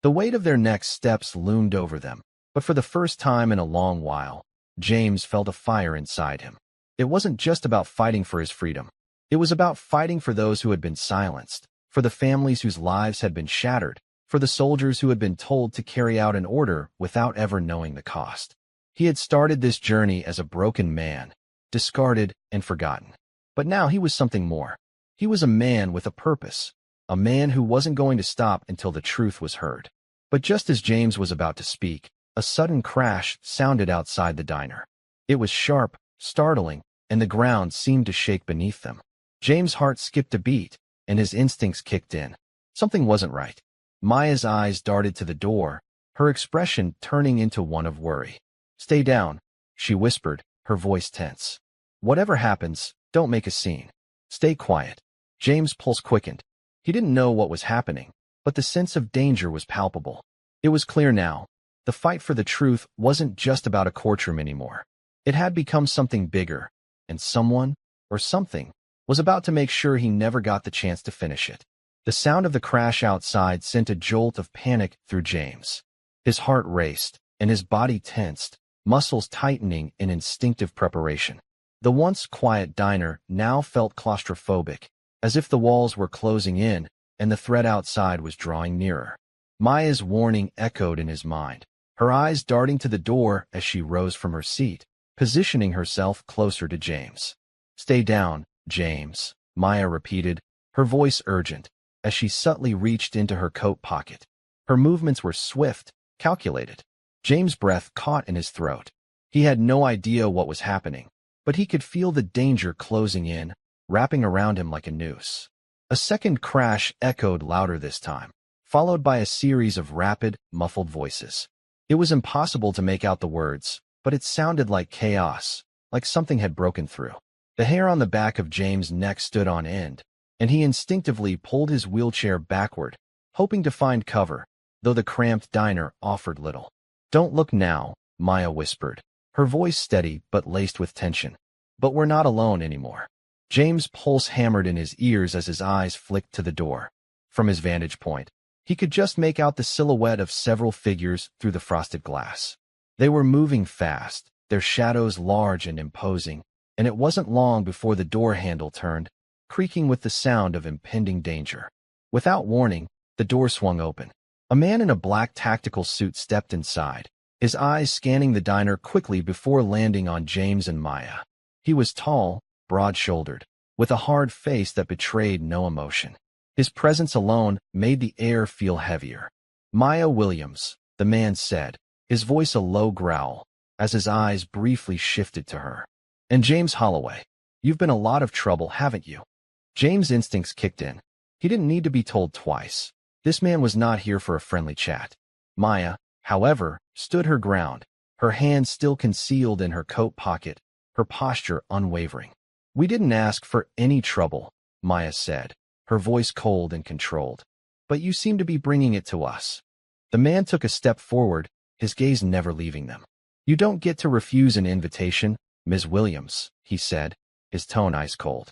The weight of their next steps loomed over them, but for the first time in a long while, James felt a fire inside him. It wasn't just about fighting for his freedom. It was about fighting for those who had been silenced, for the families whose lives had been shattered, for the soldiers who had been told to carry out an order without ever knowing the cost. He had started this journey as a broken man, discarded and forgotten. But now he was something more. He was a man with a purpose, a man who wasn't going to stop until the truth was heard. But just as James was about to speak, a sudden crash sounded outside the diner. It was sharp, startling, and the ground seemed to shake beneath them. James' heart skipped a beat, and his instincts kicked in. Something wasn't right. Maya's eyes darted to the door, her expression turning into one of worry. Stay down, she whispered, her voice tense. Whatever happens, don't make a scene. Stay quiet. James' pulse quickened. He didn't know what was happening, but the sense of danger was palpable. It was clear now. The fight for the truth wasn't just about a courtroom anymore. It had become something bigger, and someone, or something, was about to make sure he never got the chance to finish it. The sound of the crash outside sent a jolt of panic through James. His heart raced, and his body tensed, muscles tightening in instinctive preparation. The once quiet diner now felt claustrophobic, as if the walls were closing in and the threat outside was drawing nearer. Maya's warning echoed in his mind, her eyes darting to the door as she rose from her seat, positioning herself closer to James. Stay down, James, Maya repeated, her voice urgent, as she subtly reached into her coat pocket. Her movements were swift, calculated. James' breath caught in his throat. He had no idea what was happening, but he could feel the danger closing in, wrapping around him like a noose. A second crash echoed louder this time, followed by a series of rapid, muffled voices. It was impossible to make out the words, but it sounded like chaos, like something had broken through. The hair on the back of James' neck stood on end, and he instinctively pulled his wheelchair backward, hoping to find cover, though the cramped diner offered little. Don't look now, Maya whispered, her voice steady but laced with tension. But we're not alone anymore. James' pulse hammered in his ears as his eyes flicked to the door. From his vantage point, he could just make out the silhouette of several figures through the frosted glass. They were moving fast, their shadows large and imposing, and it wasn't long before the door handle turned, creaking with the sound of impending danger. Without warning, the door swung open. A man in a black tactical suit stepped inside, his eyes scanning the diner quickly before landing on James and Maya. He was tall, broad-shouldered, with a hard face that betrayed no emotion. His presence alone made the air feel heavier. Maya Williams, the man said, his voice a low growl, as his eyes briefly shifted to her. And James Holloway, you've been a lot of trouble, haven't you? James' instincts kicked in. He didn't need to be told twice. This man was not here for a friendly chat. Maya, however, stood her ground, her hands still concealed in her coat pocket, her posture unwavering. We didn't ask for any trouble, Maya said, her voice cold and controlled. But you seem to be bringing it to us. The man took a step forward, his gaze never leaving them. You don't get to refuse an invitation, Ms. Williams, he said, his tone ice cold.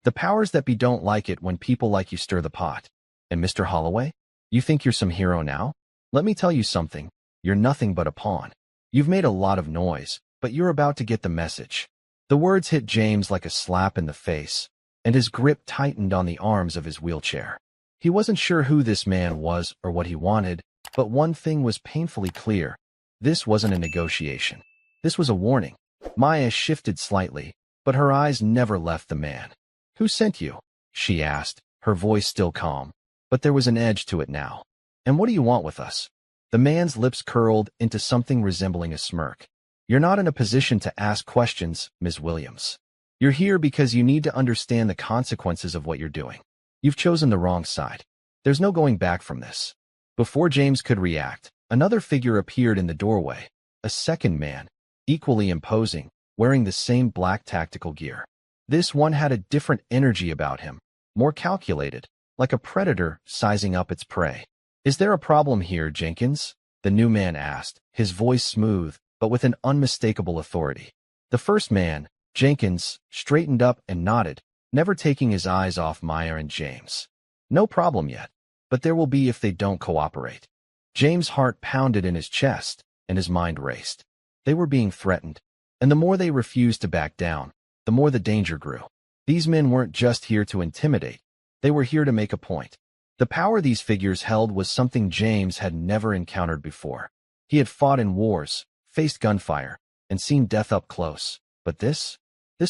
The powers that be don't like it when people like you stir the pot. And Mr. Holloway? You think you're some hero now? Let me tell you something. You're nothing but a pawn. You've made a lot of noise, but you're about to get the message. The words hit James like a slap in the face, and his grip tightened on the arms of his wheelchair. He wasn't sure who this man was or what he wanted, but one thing was painfully clear. This wasn't a negotiation. This was a warning. Maya shifted slightly, but her eyes never left the man. Who sent you? She asked, her voice still calm, but there was an edge to it now. And what do you want with us? The man's lips curled into something resembling a smirk. You're not in a position to ask questions, Ms. Williams. You're here because you need to understand the consequences of what you're doing. You've chosen the wrong side. There's no going back from this. Before James could react, another figure appeared in the doorway, a second man, equally imposing, wearing the same black tactical gear. This one had a different energy about him, more calculated, like a predator sizing up its prey. Is there a problem here, Jenkins? The new man asked, his voice smooth, but with an unmistakable authority. The first man, Jenkins, straightened up and nodded, never taking his eyes off Maya and James. No problem yet, but there will be if they don't cooperate. James' heart pounded in his chest, and his mind raced. They were being threatened, and the more they refused to back down, the more the danger grew. These men weren't just here to intimidate. They were here to make a point. The power these figures held was something James had never encountered before. He had fought in wars, faced gunfire, and seen death up close. But this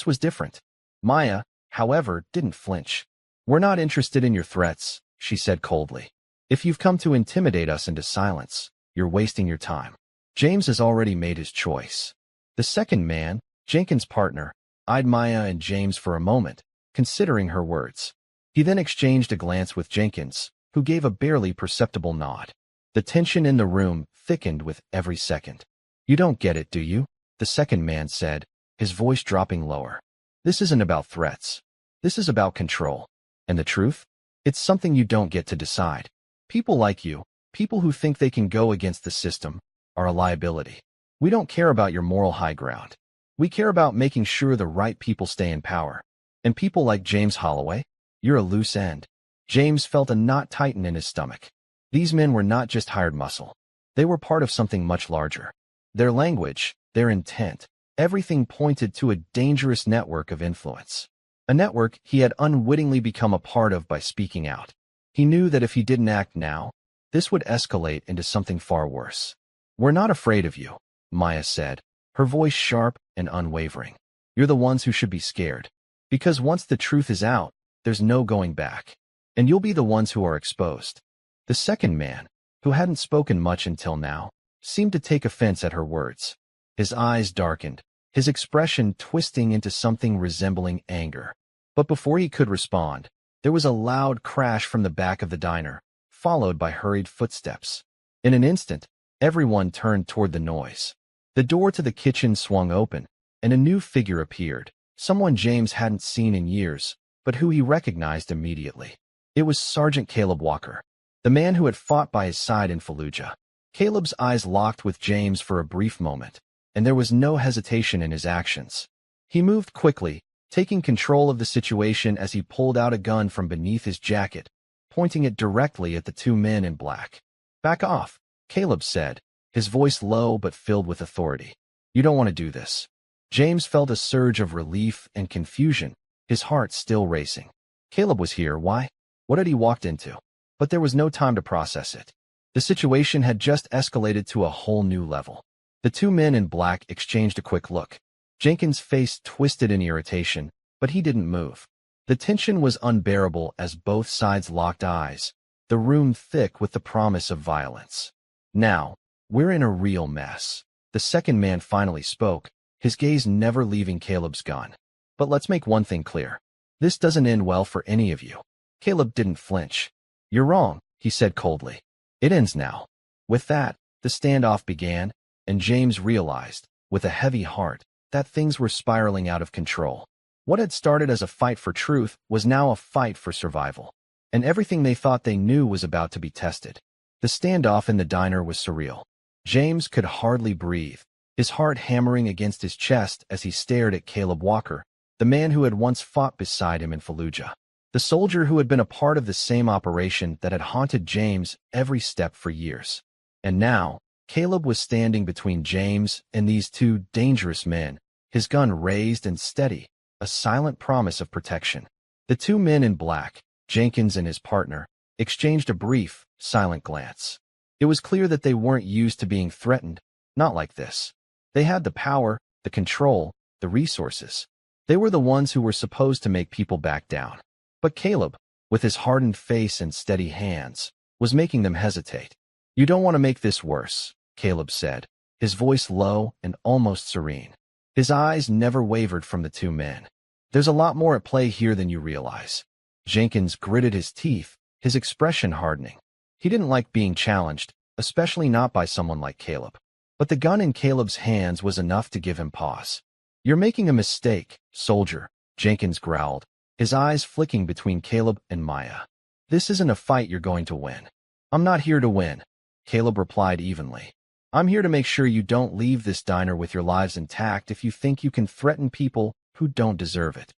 was different. Maya, however, didn't flinch. We're not interested in your threats, she said coldly. If you've come to intimidate us into silence, you're wasting your time. James has already made his choice. The second man, Jenkins' partner, eyed Maya and James for a moment, considering her words. He then exchanged a glance with Jenkins, who gave a barely perceptible nod. The tension in the room thickened with every second. You don't get it, do you? The second man said, his voice dropping lower. This isn't about threats. This is about control. And the truth? It's something you don't get to decide. People like you, people who think they can go against the system, are a liability. We don't care about your moral high ground. We care about making sure the right people stay in power. And people like James Holloway? You're a loose end. James felt a knot tighten in his stomach. These men were not just hired muscle. They were part of something much larger. Their language, their intent, everything pointed to a dangerous network of influence. A network he had unwittingly become a part of by speaking out. He knew that if he didn't act now, this would escalate into something far worse. We're not afraid of you, Maya said, her voice sharp and unwavering. You're the ones who should be scared. Because once the truth is out, there's no going back. And you'll be the ones who are exposed. The second man, who hadn't spoken much until now, seemed to take offense at her words. His eyes darkened, his expression twisting into something resembling anger. But before he could respond, there was a loud crash from the back of the diner, followed by hurried footsteps. In an instant, everyone turned toward the noise. The door to the kitchen swung open, and a new figure appeared, someone James hadn't seen in years, but who he recognized immediately. It was Sergeant Caleb Walker, the man who had fought by his side in Fallujah. Caleb's eyes locked with James for a brief moment, and there was no hesitation in his actions. He moved quickly, taking control of the situation as he pulled out a gun from beneath his jacket, pointing it directly at the two men in black. Back off, Caleb said, his voice low but filled with authority. You don't want to do this. James felt a surge of relief and confusion, his heart still racing. Caleb was here, why? What had he walked into? But there was no time to process it. The situation had just escalated to a whole new level. The two men in black exchanged a quick look. Jenkins' face twisted in irritation, but he didn't move. The tension was unbearable as both sides locked eyes, the room thick with the promise of violence. Now, we're in a real mess. The second man finally spoke, his gaze never leaving Caleb's gun. But let's make one thing clear. This doesn't end well for any of you. Caleb didn't flinch. You're wrong, he said coldly. It ends now. With that, the standoff began, and James realized, with a heavy heart, that things were spiraling out of control. What had started as a fight for truth was now a fight for survival. And everything they thought they knew was about to be tested. The standoff in the diner was surreal. James could hardly breathe, his heart hammering against his chest as he stared at Caleb Walker, the man who had once fought beside him in Fallujah, the soldier who had been a part of the same operation that had haunted James every step for years. And now, Caleb was standing between James and these two dangerous men, his gun raised and steady, a silent promise of protection. The two men in black, Jenkins and his partner, exchanged a brief, silent glance. It was clear that they weren't used to being threatened, not like this. They had the power, the control, the resources. They were the ones who were supposed to make people back down. But Caleb, with his hardened face and steady hands, was making them hesitate. "You don't want to make this worse," Caleb said, his voice low and almost serene. His eyes never wavered from the two men. "There's a lot more at play here than you realize." Jenkins gritted his teeth, his expression hardening. He didn't like being challenged, especially not by someone like Caleb. But the gun in Caleb's hands was enough to give him pause. "You're making a mistake, soldier," Jenkins growled, his eyes flicking between Caleb and Maya. "This isn't a fight you're going to win." "I'm not here to win," Caleb replied evenly. "I'm here to make sure you don't leave this diner with your lives intact if you think you can threaten people who don't deserve it."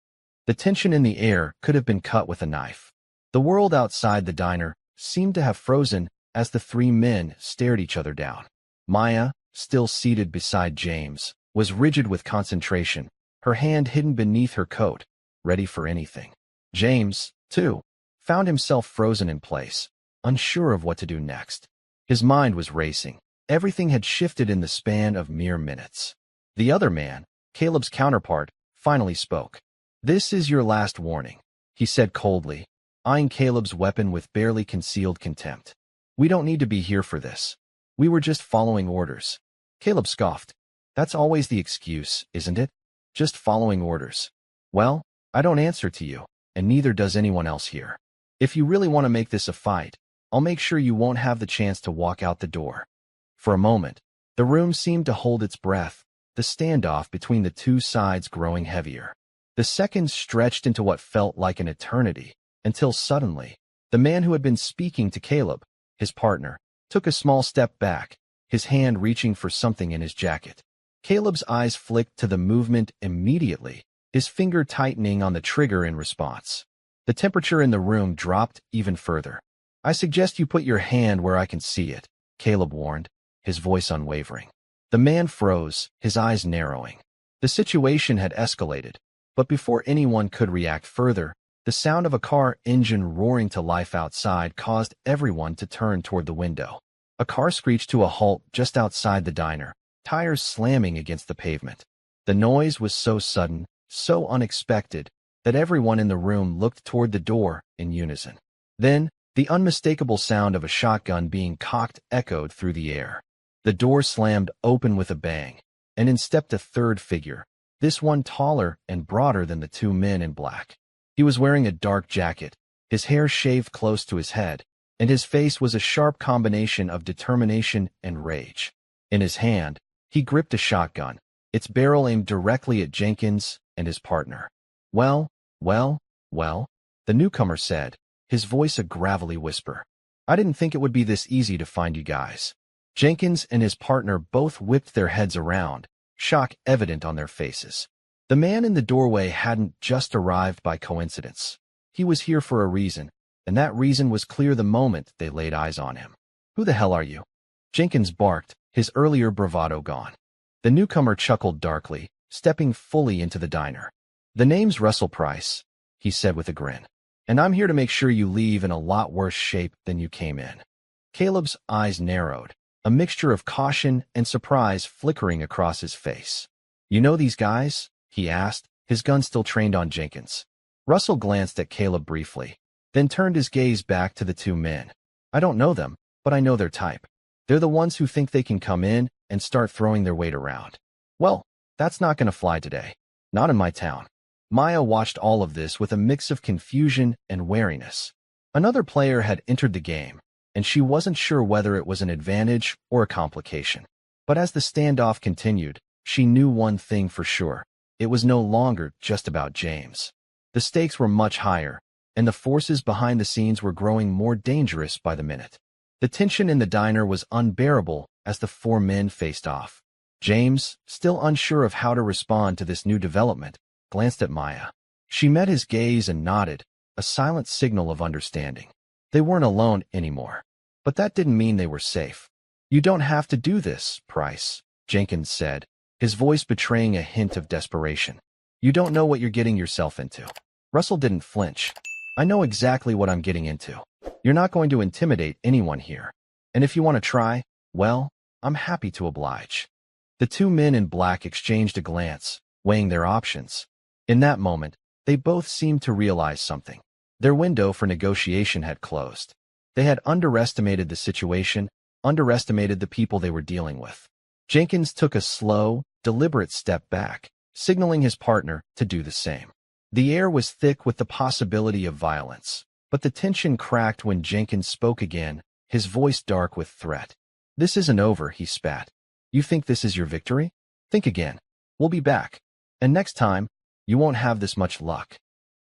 The tension in the air could have been cut with a knife. The world outside the diner seemed to have frozen as the three men stared each other down. Maya, still seated beside James, was rigid with concentration, her hand hidden beneath her coat, ready for anything. James, too, found himself frozen in place, unsure of what to do next. His mind was racing. Everything had shifted in the span of mere minutes. The other man, Caleb's counterpart, finally spoke. "This is your last warning," he said coldly, eyeing Caleb's weapon with barely concealed contempt. "We don't need to be here for this. We were just following orders." Caleb scoffed. "That's always the excuse, isn't it? Just following orders. Well, I don't answer to you, and neither does anyone else here. If you really want to make this a fight, I'll make sure you won't have the chance to walk out the door." For a moment, the room seemed to hold its breath, the standoff between the two sides growing heavier. The seconds stretched into what felt like an eternity, until suddenly, the man who had been speaking to Caleb, his partner, took a small step back, his hand reaching for something in his jacket. Caleb's eyes flicked to the movement immediately, his finger tightening on the trigger in response. The temperature in the room dropped even further. "I suggest you put your hand where I can see it," Caleb warned, his voice unwavering. The man froze, his eyes narrowing. The situation had escalated, but before anyone could react further, the sound of a car engine roaring to life outside caused everyone to turn toward the window. A car screeched to a halt just outside the diner, tires slamming against the pavement. The noise was so sudden, so unexpected, that everyone in the room looked toward the door in unison. Then, the unmistakable sound of a shotgun being cocked echoed through the air. The door slammed open with a bang, and in stepped a third figure, this one taller and broader than the two men in black. He was wearing a dark jacket, his hair shaved close to his head, and his face was a sharp combination of determination and rage. In his hand, he gripped a shotgun, its barrel aimed directly at Jenkins and his partner. Well, the newcomer said, his voice a gravelly whisper. "I didn't think it would be this easy to find you guys." Jenkins and his partner both whipped their heads around, shock evident on their faces. The man in the doorway hadn't just arrived by coincidence. He was here for a reason, and that reason was clear the moment they laid eyes on him. "Who the hell are you?" Jenkins barked, his earlier bravado gone. The newcomer chuckled darkly, stepping fully into the diner. "The name's Russell Price," he said with a grin, "and I'm here to make sure you leave in a lot worse shape than you came in." Caleb's eyes narrowed, a mixture of caution and surprise flickering across his face. "You know these guys?" he asked, his gun still trained on Jenkins. Russell glanced at Caleb briefly, then turned his gaze back to the two men. "I don't know them, but I know their type. They're the ones who think they can come in and start throwing their weight around. Well, that's not going to fly today. Not in my town." Maya watched all of this with a mix of confusion and wariness. Another player had entered the game, and she wasn't sure whether it was an advantage or a complication. But as the standoff continued, she knew one thing for sure. It was no longer just about James. The stakes were much higher, and the forces behind the scenes were growing more dangerous by the minute. The tension in the diner was unbearable as the four men faced off. James, still unsure of how to respond to this new development, glanced at Maya. She met his gaze and nodded, a silent signal of understanding. They weren't alone anymore. But that didn't mean they were safe. "You don't have to do this, Price," Jenkins said, his voice betraying a hint of desperation. "You don't know what you're getting yourself into." Russell didn't flinch. "I know exactly what I'm getting into. You're not going to intimidate anyone here. And if you want to try, well, I'm happy to oblige." The two men in black exchanged a glance, weighing their options. In that moment, they both seemed to realize something. Their window for negotiation had closed. They had underestimated the situation, underestimated the people they were dealing with. Jenkins took a slow, deliberate step back, signaling his partner to do the same. The air was thick with the possibility of violence, but the tension cracked when Jenkins spoke again, his voice dark with threat. "This isn't over," he spat. "You think this is your victory? Think again. We'll be back. And next time, you won't have this much luck."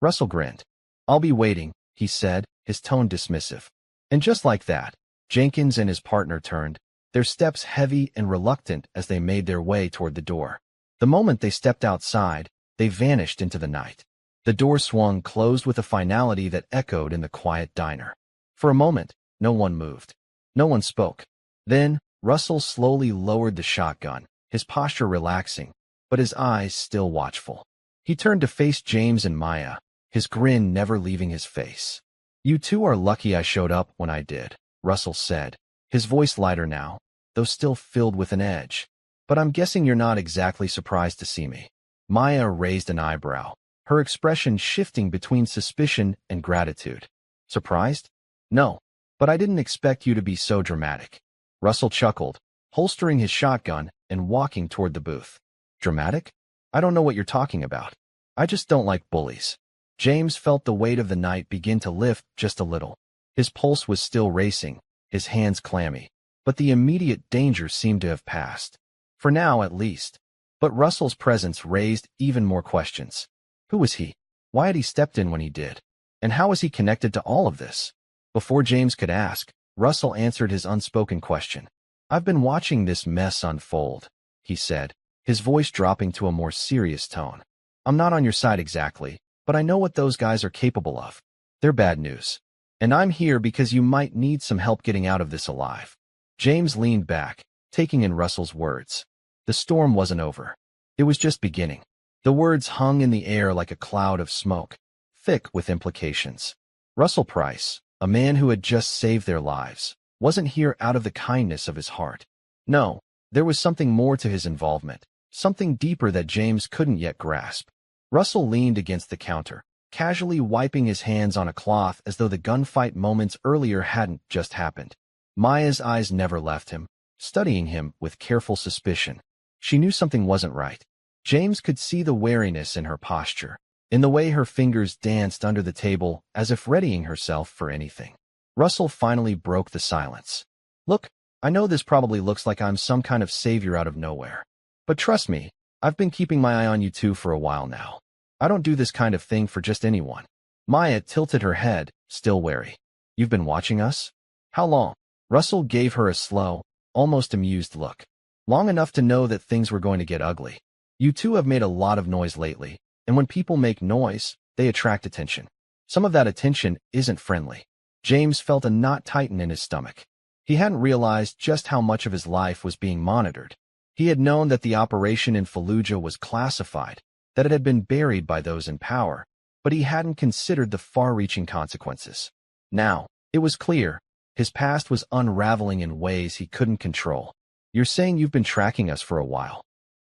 Russell grinned. "I'll be waiting," he said, his tone dismissive. And just like that, Jenkins and his partner turned, their steps heavy and reluctant as they made their way toward the door. The moment they stepped outside, they vanished into the night. The door swung closed with a finality that echoed in the quiet diner. For a moment, no one moved. No one spoke. Then, Russell slowly lowered the shotgun, his posture relaxing, but his eyes still watchful. He turned to face James and Maya, his grin never leaving his face. "You two are lucky I showed up when I did," Russell said, his voice lighter now, though still filled with an edge. "But I'm guessing you're not exactly surprised to see me." Maya raised an eyebrow, her expression shifting between suspicion and gratitude. "Surprised? No, but I didn't expect you to be so dramatic." Russell chuckled, holstering his shotgun and walking toward the booth. "Dramatic? I don't know what you're talking about. I just don't like bullies." James felt the weight of the night begin to lift just a little. His pulse was still racing, his hands clammy, but the immediate danger seemed to have passed. For now, at least. But Russell's presence raised even more questions. Who was he? Why had he stepped in when he did? And how was he connected to all of this? Before James could ask, Russell answered his unspoken question. "I've been watching this mess unfold," he said, his voice dropping to a more serious tone. "I'm not on your side exactly, but I know what those guys are capable of. They're bad news. And I'm here because you might need some help getting out of this alive." James leaned back, taking in Russell's words. The storm wasn't over. It was just beginning. The words hung in the air like a cloud of smoke, thick with implications. Russell Price, a man who had just saved their lives, wasn't here out of the kindness of his heart. No, there was something more to his involvement, something deeper that James couldn't yet grasp. Russell leaned against the counter, casually wiping his hands on a cloth as though the gunfight moments earlier hadn't just happened. Maya's eyes never left him, studying him with careful suspicion. She knew something wasn't right. James could see the wariness in her posture, in the way her fingers danced under the table as if readying herself for anything. Russell finally broke the silence. "Look, I know this probably looks like I'm some kind of savior out of nowhere. But trust me, I've been keeping my eye on you two for a while now. I don't do this kind of thing for just anyone." Maya tilted her head, still wary. "You've been watching us? How long?" Russell gave her a slow, almost amused look. "Long enough to know that things were going to get ugly. You two have made a lot of noise lately, and when people make noise, they attract attention. Some of that attention isn't friendly." James felt a knot tighten in his stomach. He hadn't realized just how much of his life was being monitored. He had known that the operation in Fallujah was classified, that it had been buried by those in power, but he hadn't considered the far-reaching consequences. Now, it was clear, his past was unraveling in ways he couldn't control. "You're saying you've been tracking us for a while?"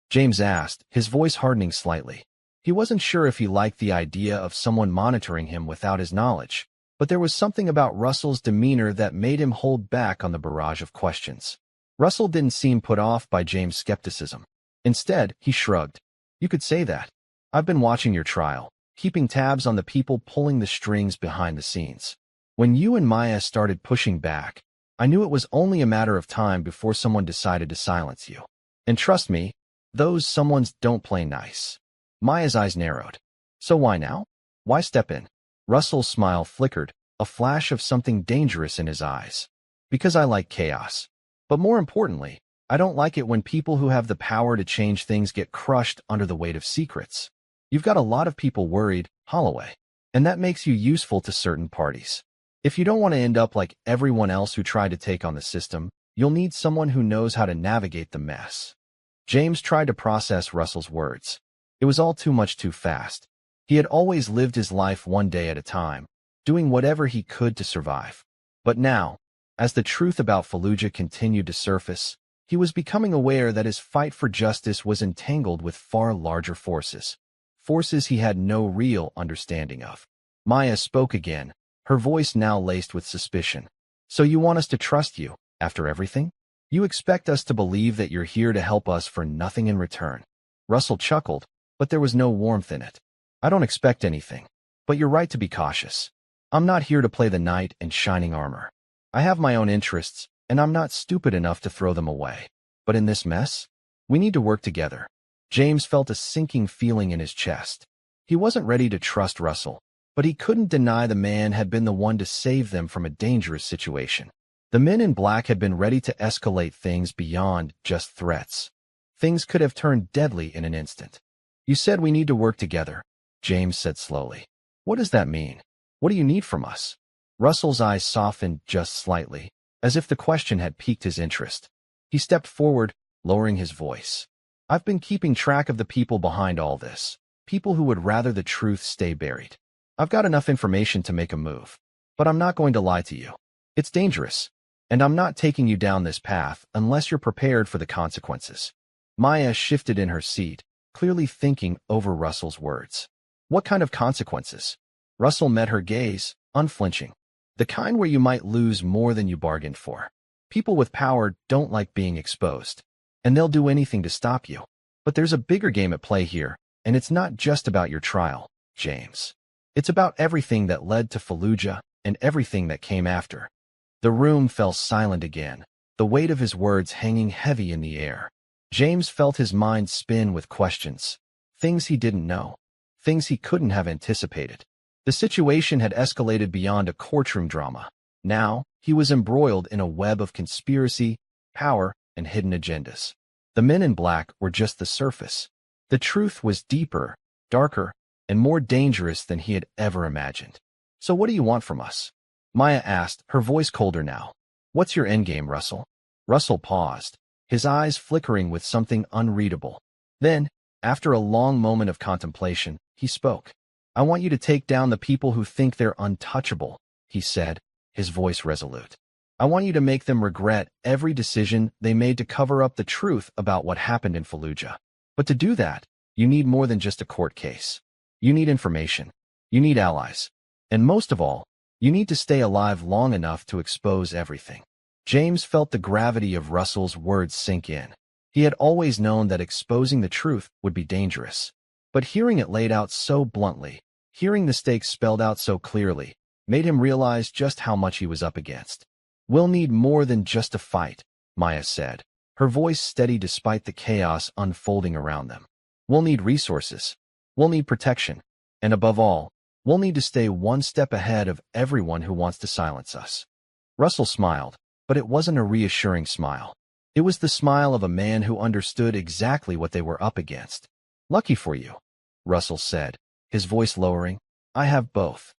James asked, his voice hardening slightly. He wasn't sure if he liked the idea of someone monitoring him without his knowledge, but there was something about Russell's demeanor that made him hold back on the barrage of questions. Russell didn't seem put off by James' skepticism. Instead, he shrugged. "You could say that. I've been watching your trial, keeping tabs on the people pulling the strings behind the scenes. When you and Maya started pushing back, I knew it was only a matter of time before someone decided to silence you. And trust me, those someones don't play nice." Maya's eyes narrowed. "So why now? Why step in?" Russell's smile flickered, a flash of something dangerous in his eyes. "Because I like chaos. But more importantly, I don't like it when people who have the power to change things get crushed under the weight of secrets. You've got a lot of people worried, Holloway, and that makes you useful to certain parties. If you don't want to end up like everyone else who tried to take on the system, you'll need someone who knows how to navigate the mess. James tried to process Russell's words. It was all too much too fast. He had always lived his life one day at a time, doing whatever he could to survive. But now, as the truth about Fallujah continued to surface, he was becoming aware that his fight for justice was entangled with far larger forces. Forces he had no real understanding of. Maya spoke again, her voice now laced with suspicion. So you want us to trust you, after everything? You expect us to believe that you're here to help us for nothing in return. Russell chuckled, but there was no warmth in it. I don't expect anything. But you're right to be cautious. I'm not here to play the knight in shining armor. I have my own interests, and I'm not stupid enough to throw them away. But in this mess, we need to work together. James felt a sinking feeling in his chest. He wasn't ready to trust Russell, but he couldn't deny the man had been the one to save them from a dangerous situation. The men in black had been ready to escalate things beyond just threats. Things could have turned deadly in an instant. You said we need to work together, James said slowly. What does that mean? What do you need from us? Russell's eyes softened just slightly, as if the question had piqued his interest. He stepped forward, lowering his voice. I've been keeping track of the people behind all this, people who would rather the truth stay buried. I've got enough information to make a move, but I'm not going to lie to you. It's dangerous, and I'm not taking you down this path unless you're prepared for the consequences. Maya shifted in her seat, clearly thinking over Russell's words. What kind of consequences? Russell met her gaze, unflinching. The kind where you might lose more than you bargained for. People with power don't like being exposed, and they'll do anything to stop you. But there's a bigger game at play here, and it's not just about your trial, James. It's about everything that led to Fallujah and everything that came after. The room fell silent again, the weight of his words hanging heavy in the air. James felt his mind spin with questions, things he didn't know, things he couldn't have anticipated. The situation had escalated beyond a courtroom drama. Now, he was embroiled in a web of conspiracy, power, and hidden agendas. The men in black were just the surface. The truth was deeper, darker, and more dangerous than he had ever imagined. So what do you want from us? Maya asked, her voice colder now. What's your endgame, Russell? Russell paused, his eyes flickering with something unreadable. Then, after a long moment of contemplation, he spoke. I want you to take down the people who think they're untouchable, he said, his voice resolute. I want you to make them regret every decision they made to cover up the truth about what happened in Fallujah. But to do that, you need more than just a court case. You need information. You need allies. And most of all, you need to stay alive long enough to expose everything. James felt the gravity of Russell's words sink in. He had always known that exposing the truth would be dangerous. But hearing it laid out so bluntly, hearing the stakes spelled out so clearly, made him realize just how much he was up against. We'll need more than just a fight, Maya said, her voice steady despite the chaos unfolding around them. We'll need resources. We'll need protection. And above all, we'll need to stay one step ahead of everyone who wants to silence us. Russell smiled, but it wasn't a reassuring smile. It was the smile of a man who understood exactly what they were up against. Lucky for you, Russell said, his voice lowering. I have both.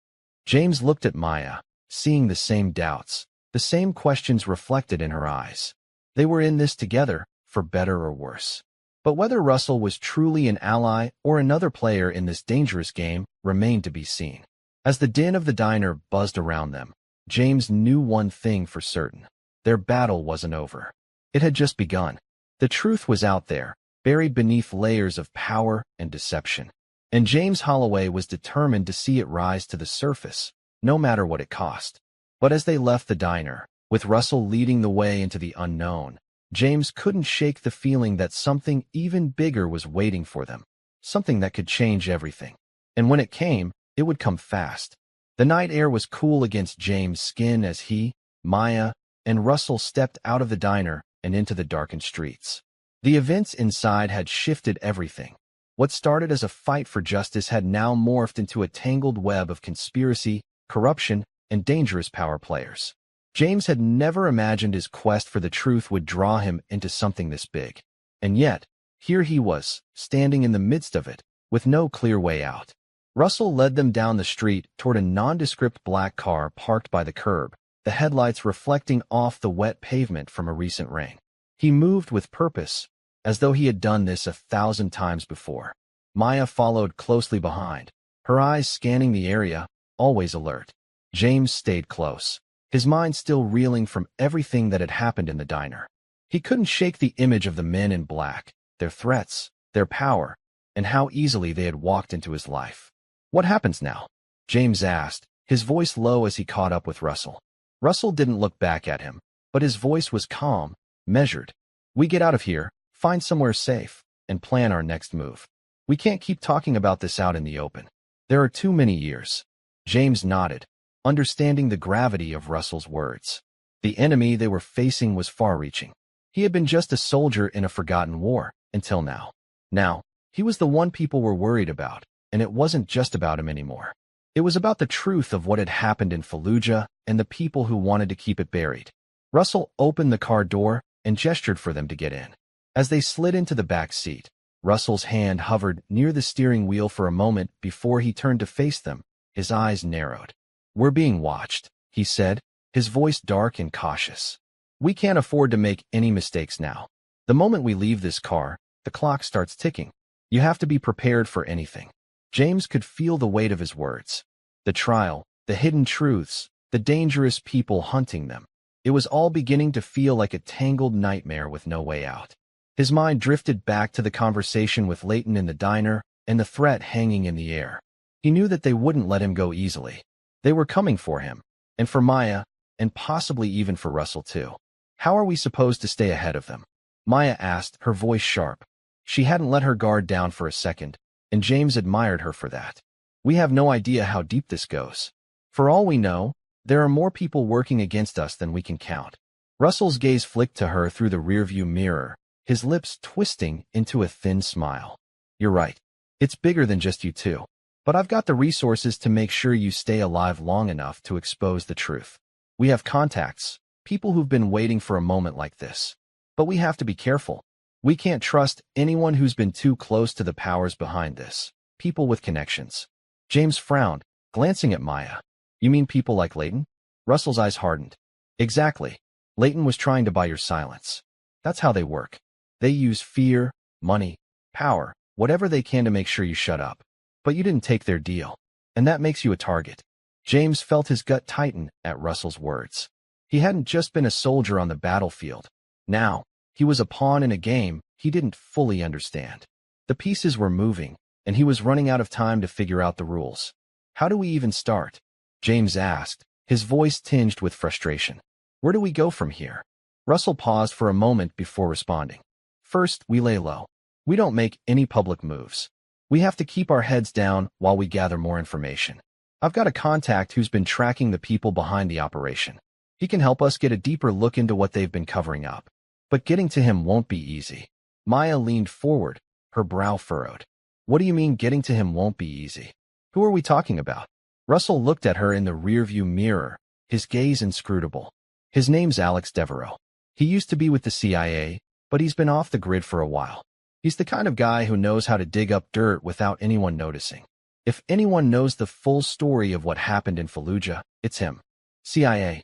James looked at Maya, seeing the same doubts, the same questions reflected in her eyes. They were in this together, for better or worse. But whether Russell was truly an ally or another player in this dangerous game remained to be seen. As the din of the diner buzzed around them, James knew one thing for certain. Their battle wasn't over. It had just begun. The truth was out there, buried beneath layers of power and deception. And James Holloway was determined to see it rise to the surface, no matter what it cost. But as they left the diner, with Russell leading the way into the unknown, James couldn't shake the feeling that something even bigger was waiting for them, something that could change everything. And when it came, it would come fast. The night air was cool against James' skin as he, Maya, and Russell stepped out of the diner and into the darkened streets. The events inside had shifted everything. What started as a fight for justice had now morphed into a tangled web of conspiracy, corruption, and dangerous power players. James had never imagined his quest for the truth would draw him into something this big. And yet, here he was, standing in the midst of it, with no clear way out. Russell led them down the street toward a nondescript black car parked by the curb, the headlights reflecting off the wet pavement from a recent rain. He moved with purpose, as though he had done this 1,000 times before. Maya followed closely behind, her eyes scanning the area, always alert. James stayed close, his mind still reeling from everything that had happened in the diner. He couldn't shake the image of the men in black, their threats, their power, and how easily they had walked into his life. "What happens now?" James asked, his voice low as he caught up with Russell. Russell didn't look back at him, but his voice was calm, measured. "We get out of here, find somewhere safe, and plan our next move. We can't keep talking about this out in the open. There are too many years." James nodded, understanding the gravity of Russell's words. The enemy they were facing was far-reaching. He had been just a soldier in a forgotten war, until now. Now, he was the one people were worried about, and it wasn't just about him anymore. It was about the truth of what had happened in Fallujah and the people who wanted to keep it buried. Russell opened the car door and gestured for them to get in. As they slid into the back seat, Russell's hand hovered near the steering wheel for a moment before he turned to face them, his eyes narrowed. "We're being watched," he said, his voice dark and cautious. "We can't afford to make any mistakes now. The moment we leave this car, the clock starts ticking. You have to be prepared for anything." James could feel the weight of his words. The trial, the hidden truths, the dangerous people hunting them. It was all beginning to feel like a tangled nightmare with no way out. His mind drifted back to the conversation with Leighton in the diner and the threat hanging in the air. He knew that they wouldn't let him go easily. They were coming for him, and for Maya, and possibly even for Russell too. "How are we supposed to stay ahead of them?" Maya asked, her voice sharp. She hadn't let her guard down for a second, and James admired her for that. "We have no idea how deep this goes. For all we know, there are more people working against us than we can count." Russell's gaze flicked to her through the rearview mirror, his lips twisting into a thin smile. "You're right. It's bigger than just you two. But I've got the resources to make sure you stay alive long enough to expose the truth. We have contacts, people who've been waiting for a moment like this. But we have to be careful. We can't trust anyone who's been too close to the powers behind this. People with connections." James frowned, glancing at Maya. "You mean people like Leighton?" Russell's eyes hardened. "Exactly. Leighton was trying to buy your silence. That's how they work. They use fear, money, power, whatever they can to make sure you shut up. But you didn't take their deal, and that makes you a target." James felt his gut tighten at Russell's words. He hadn't just been a soldier on the battlefield. Now, he was a pawn in a game he didn't fully understand. The pieces were moving, and he was running out of time to figure out the rules. "How do we even start?" James asked, his voice tinged with frustration. "Where do we go from here?" Russell paused for a moment before responding. "First, we lay low. We don't make any public moves. We have to keep our heads down while we gather more information. I've got a contact who's been tracking the people behind the operation. He can help us get a deeper look into what they've been covering up. But getting to him won't be easy." Maya leaned forward, her brow furrowed. "What do you mean getting to him won't be easy? Who are we talking about?" Russell looked at her in the rearview mirror, his gaze inscrutable. "His name's Alex Devereaux. He used to be with the CIA, but he's been off the grid for a while. He's the kind of guy who knows how to dig up dirt without anyone noticing. If anyone knows the full story of what happened in Fallujah, it's him." "CIA?"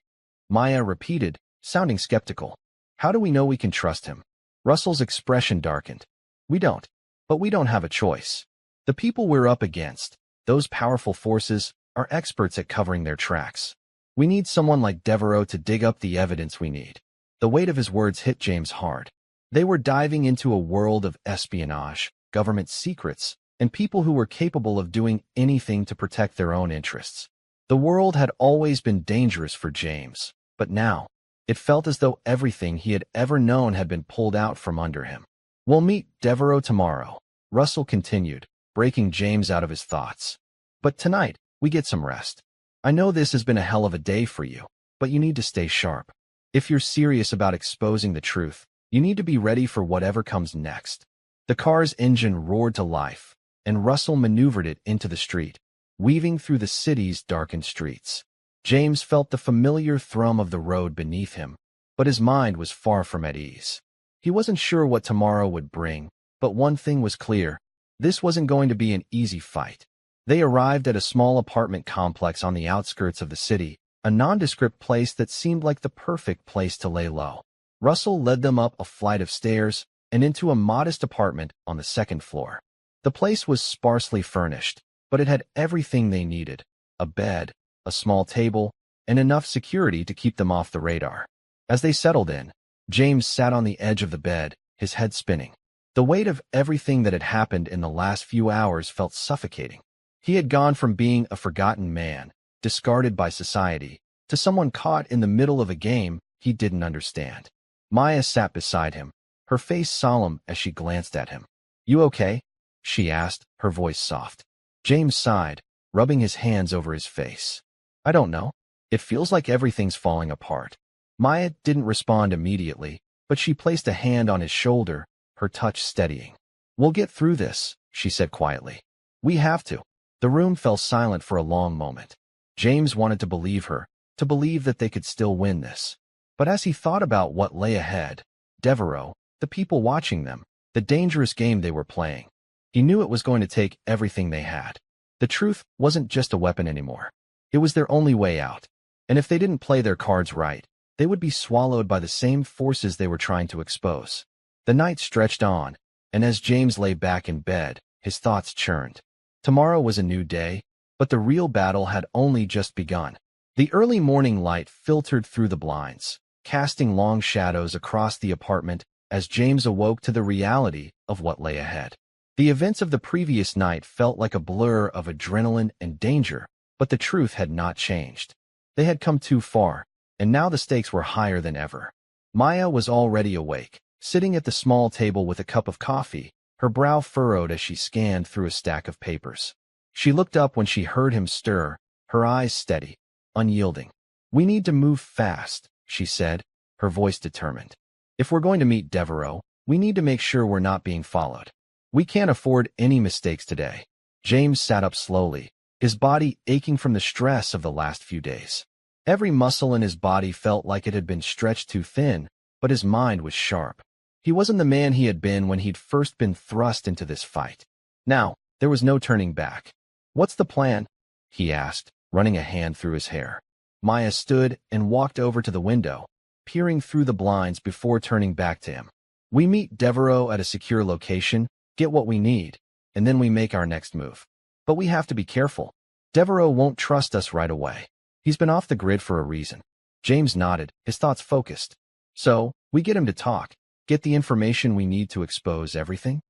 Maya repeated, sounding skeptical. "How do we know we can trust him?" Russell's expression darkened. "We don't. But we don't have a choice. The people we're up against, those powerful forces, are experts at covering their tracks. We need someone like Devereaux to dig up the evidence we need." The weight of his words hit James hard. They were diving into a world of espionage, government secrets, and people who were capable of doing anything to protect their own interests. The world had always been dangerous for James, but now, it felt as though everything he had ever known had been pulled out from under him. "We'll meet Devereaux tomorrow," Russell continued, breaking James out of his thoughts. "But tonight, we get some rest. I know this has been a hell of a day for you, but you need to stay sharp. If you're serious about exposing the truth, you need to be ready for whatever comes next." The car's engine roared to life, and Russell maneuvered it into the street, weaving through the city's darkened streets. James felt the familiar thrum of the road beneath him, but his mind was far from at ease. He wasn't sure what tomorrow would bring, but one thing was clear: This wasn't going to be an easy fight. They arrived at a small apartment complex on the outskirts of the city, a nondescript place that seemed like the perfect place to lay low. Russell led them up a flight of stairs and into a modest apartment on the second floor. The place was sparsely furnished, but it had everything they needed: a bed, a small table, and enough security to keep them off the radar. As they settled in, James sat on the edge of the bed, his head spinning. The weight of everything that had happened in the last few hours felt suffocating. He had gone from being a forgotten man, discarded by society, to someone caught in the middle of a game he didn't understand. Maya sat beside him, her face solemn as she glanced at him. "You okay?" she asked, her voice soft. James sighed, rubbing his hands over his face. "I don't know. It feels like everything's falling apart." Maya didn't respond immediately, but she placed a hand on his shoulder, her touch steadying. "We'll get through this," she said quietly. "We have to." The room fell silent for a long moment. James wanted to believe her, to believe that they could still win this. But as he thought about what lay ahead, Devereaux, the people watching them, the dangerous game they were playing, he knew it was going to take everything they had. The truth wasn't just a weapon anymore. It was their only way out. And if they didn't play their cards right, they would be swallowed by the same forces they were trying to expose. The night stretched on, and as James lay back in bed, his thoughts churned. Tomorrow was a new day, but the real battle had only just begun. The early morning light filtered through the blinds, casting long shadows across the apartment as James awoke to the reality of what lay ahead. The events of the previous night felt like a blur of adrenaline and danger, but the truth had not changed. They had come too far, and now the stakes were higher than ever. Maya was already awake, sitting at the small table with a cup of coffee, her brow furrowed as she scanned through a stack of papers. She looked up when she heard him stir, her eyes steady, unyielding. "We need to move fast," she said, her voice determined. "If we're going to meet Devereaux, we need to make sure we're not being followed. We can't afford any mistakes today." James sat up slowly, his body aching from the stress of the last few days. Every muscle in his body felt like it had been stretched too thin, but his mind was sharp. He wasn't the man he had been when he'd first been thrust into this fight. Now, there was no turning back. "What's the plan?" he asked, running a hand through his hair. Maya stood and walked over to the window, peering through the blinds before turning back to him. "We meet Devereaux at a secure location, get what we need, and then we make our next move. But we have to be careful. Devereaux won't trust us right away. He's been off the grid for a reason." James nodded, his thoughts focused. "So, we get him to talk, get the information we need to expose everything?"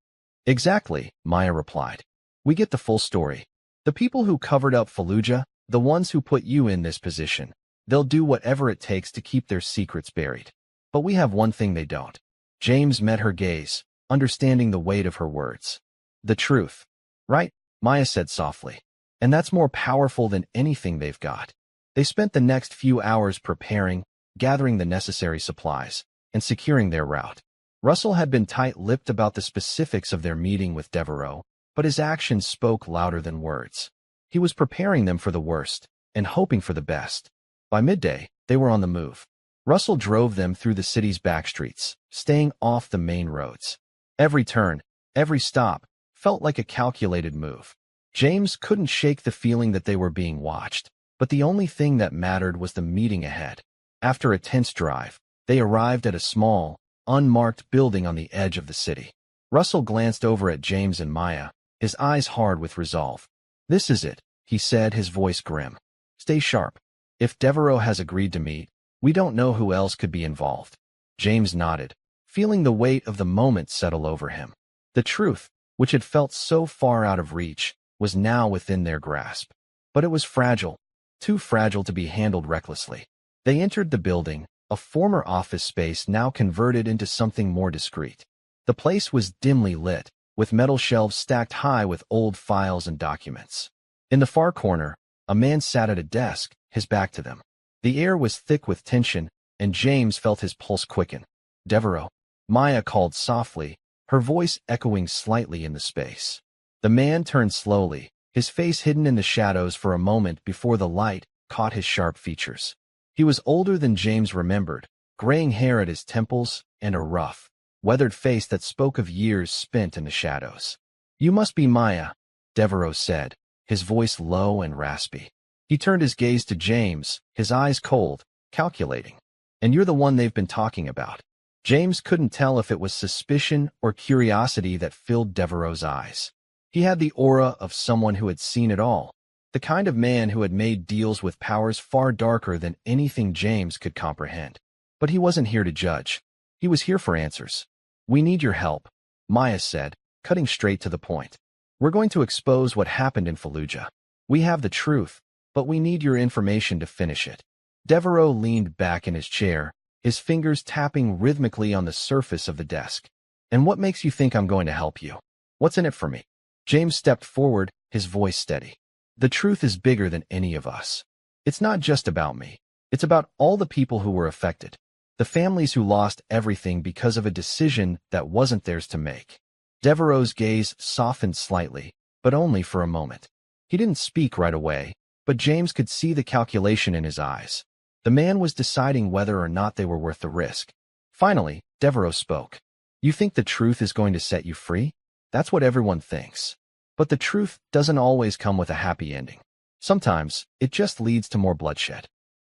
"Exactly," Maya replied. "We get the full story. The people who covered up Fallujah, the ones who put you in this position, they'll do whatever it takes to keep their secrets buried. But we have one thing they don't." James met her gaze, understanding the weight of her words. "The truth. Right?" Maya said softly. "And that's more powerful than anything they've got." They spent the next few hours preparing, gathering the necessary supplies, and securing their route. Russell had been tight-lipped about the specifics of their meeting with Devereaux, but his actions spoke louder than words. He was preparing them for the worst and hoping for the best. By midday, they were on the move. Russell drove them through the city's back streets, staying off the main roads. Every turn, every stop, felt like a calculated move. James couldn't shake the feeling that they were being watched, but the only thing that mattered was the meeting ahead. After a tense drive, they arrived at a small, unmarked building on the edge of the city. Russell glanced over at James and Maya, his eyes hard with resolve. "This is it," he said, his voice grim. "Stay sharp. If Devereaux has agreed to meet, we don't know who else could be involved." James nodded, feeling the weight of the moment settle over him. The truth, which had felt so far out of reach, was now within their grasp. But it was fragile, too fragile to be handled recklessly. They entered the building, a former office space now converted into something more discreet. The place was dimly lit, with metal shelves stacked high with old files and documents. In the far corner, a man sat at a desk, his back to them. The air was thick with tension, and James felt his pulse quicken. "Devereaux," Maya called softly, her voice echoing slightly in the space. The man turned slowly, his face hidden in the shadows for a moment before the light caught his sharp features. He was older than James remembered, graying hair at his temples and a rough, weathered face that spoke of years spent in the shadows. You must be Maya, Devereaux said, his voice low and raspy. He turned his gaze to James, his eyes cold, calculating. And you're the one they've been talking about. James couldn't tell if it was suspicion or curiosity that filled Devereaux's eyes. He had the aura of someone who had seen it all, the kind of man who had made deals with powers far darker than anything James could comprehend. But he wasn't here to judge. He was here for answers. We need your help, Maya said, cutting straight to the point. We're going to expose what happened in Fallujah. We have the truth, but we need your information to finish it. Devereaux leaned back in his chair, his fingers tapping rhythmically on the surface of the desk. And what makes you think I'm going to help you? What's in it for me? James stepped forward, his voice steady. The truth is bigger than any of us. It's not just about me. It's about all the people who were affected. The families who lost everything because of a decision that wasn't theirs to make. Devereaux's gaze softened slightly, but only for a moment. He didn't speak right away, but James could see the calculation in his eyes. The man was deciding whether or not they were worth the risk. Finally, Devereaux spoke. You think the truth is going to set you free? That's what everyone thinks. But the truth doesn't always come with a happy ending. Sometimes, it just leads to more bloodshed.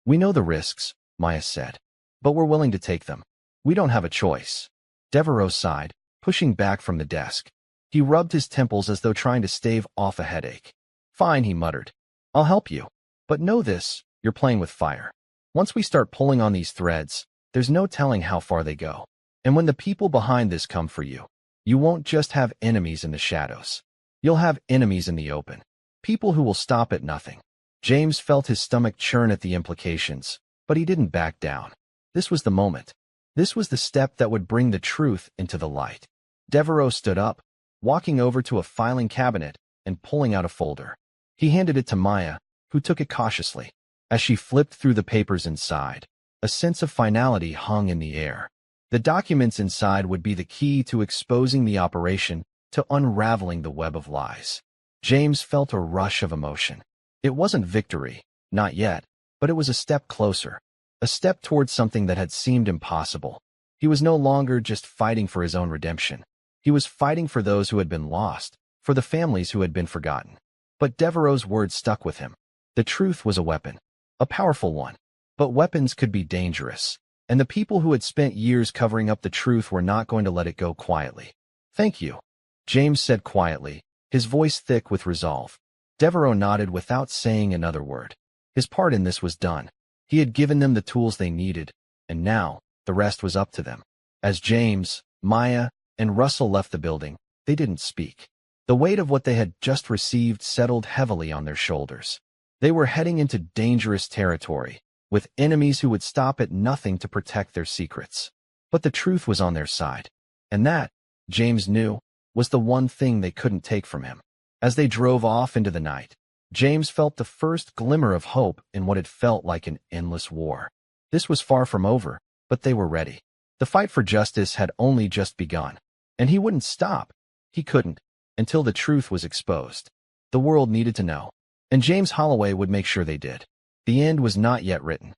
We know the risks, Maya said. But we're willing to take them. We don't have a choice. Devereaux sighed, pushing back from the desk. He rubbed his temples as though trying to stave off a headache. Fine, he muttered. I'll help you. But know this, you're playing with fire. Once we start pulling on these threads, there's no telling how far they go. And when the people behind this come for you, you won't just have enemies in the shadows. You'll have enemies in the open. People who will stop at nothing. James felt his stomach churn at the implications, but he didn't back down. This was the moment. This was the step that would bring the truth into the light. Devereaux stood up, walking over to a filing cabinet and pulling out a folder. He handed it to Maya, who took it cautiously. As she flipped through the papers inside, a sense of finality hung in the air. The documents inside would be the key to exposing the operation, to unraveling the web of lies. James felt a rush of emotion. It wasn't victory, not yet, but it was a step closer, a step towards something that had seemed impossible. He was no longer just fighting for his own redemption. He was fighting for those who had been lost, for the families who had been forgotten. But Devereaux's words stuck with him. The truth was a weapon, a powerful one. But weapons could be dangerous, and the people who had spent years covering up the truth were not going to let it go quietly. Thank you, James said quietly, his voice thick with resolve. Devereaux nodded without saying another word. His part in this was done. He had given them the tools they needed, and now, the rest was up to them. As James, Maya, and Russell left the building, they didn't speak. The weight of what they had just received settled heavily on their shoulders. They were heading into dangerous territory, with enemies who would stop at nothing to protect their secrets. But the truth was on their side. And that, James knew, was the one thing they couldn't take from him. As they drove off into the night, James felt the first glimmer of hope in what had felt like an endless war. This was far from over, but they were ready. The fight for justice had only just begun, and he wouldn't stop. He couldn't, until the truth was exposed. The world needed to know, and James Holloway would make sure they did. The end was not yet written.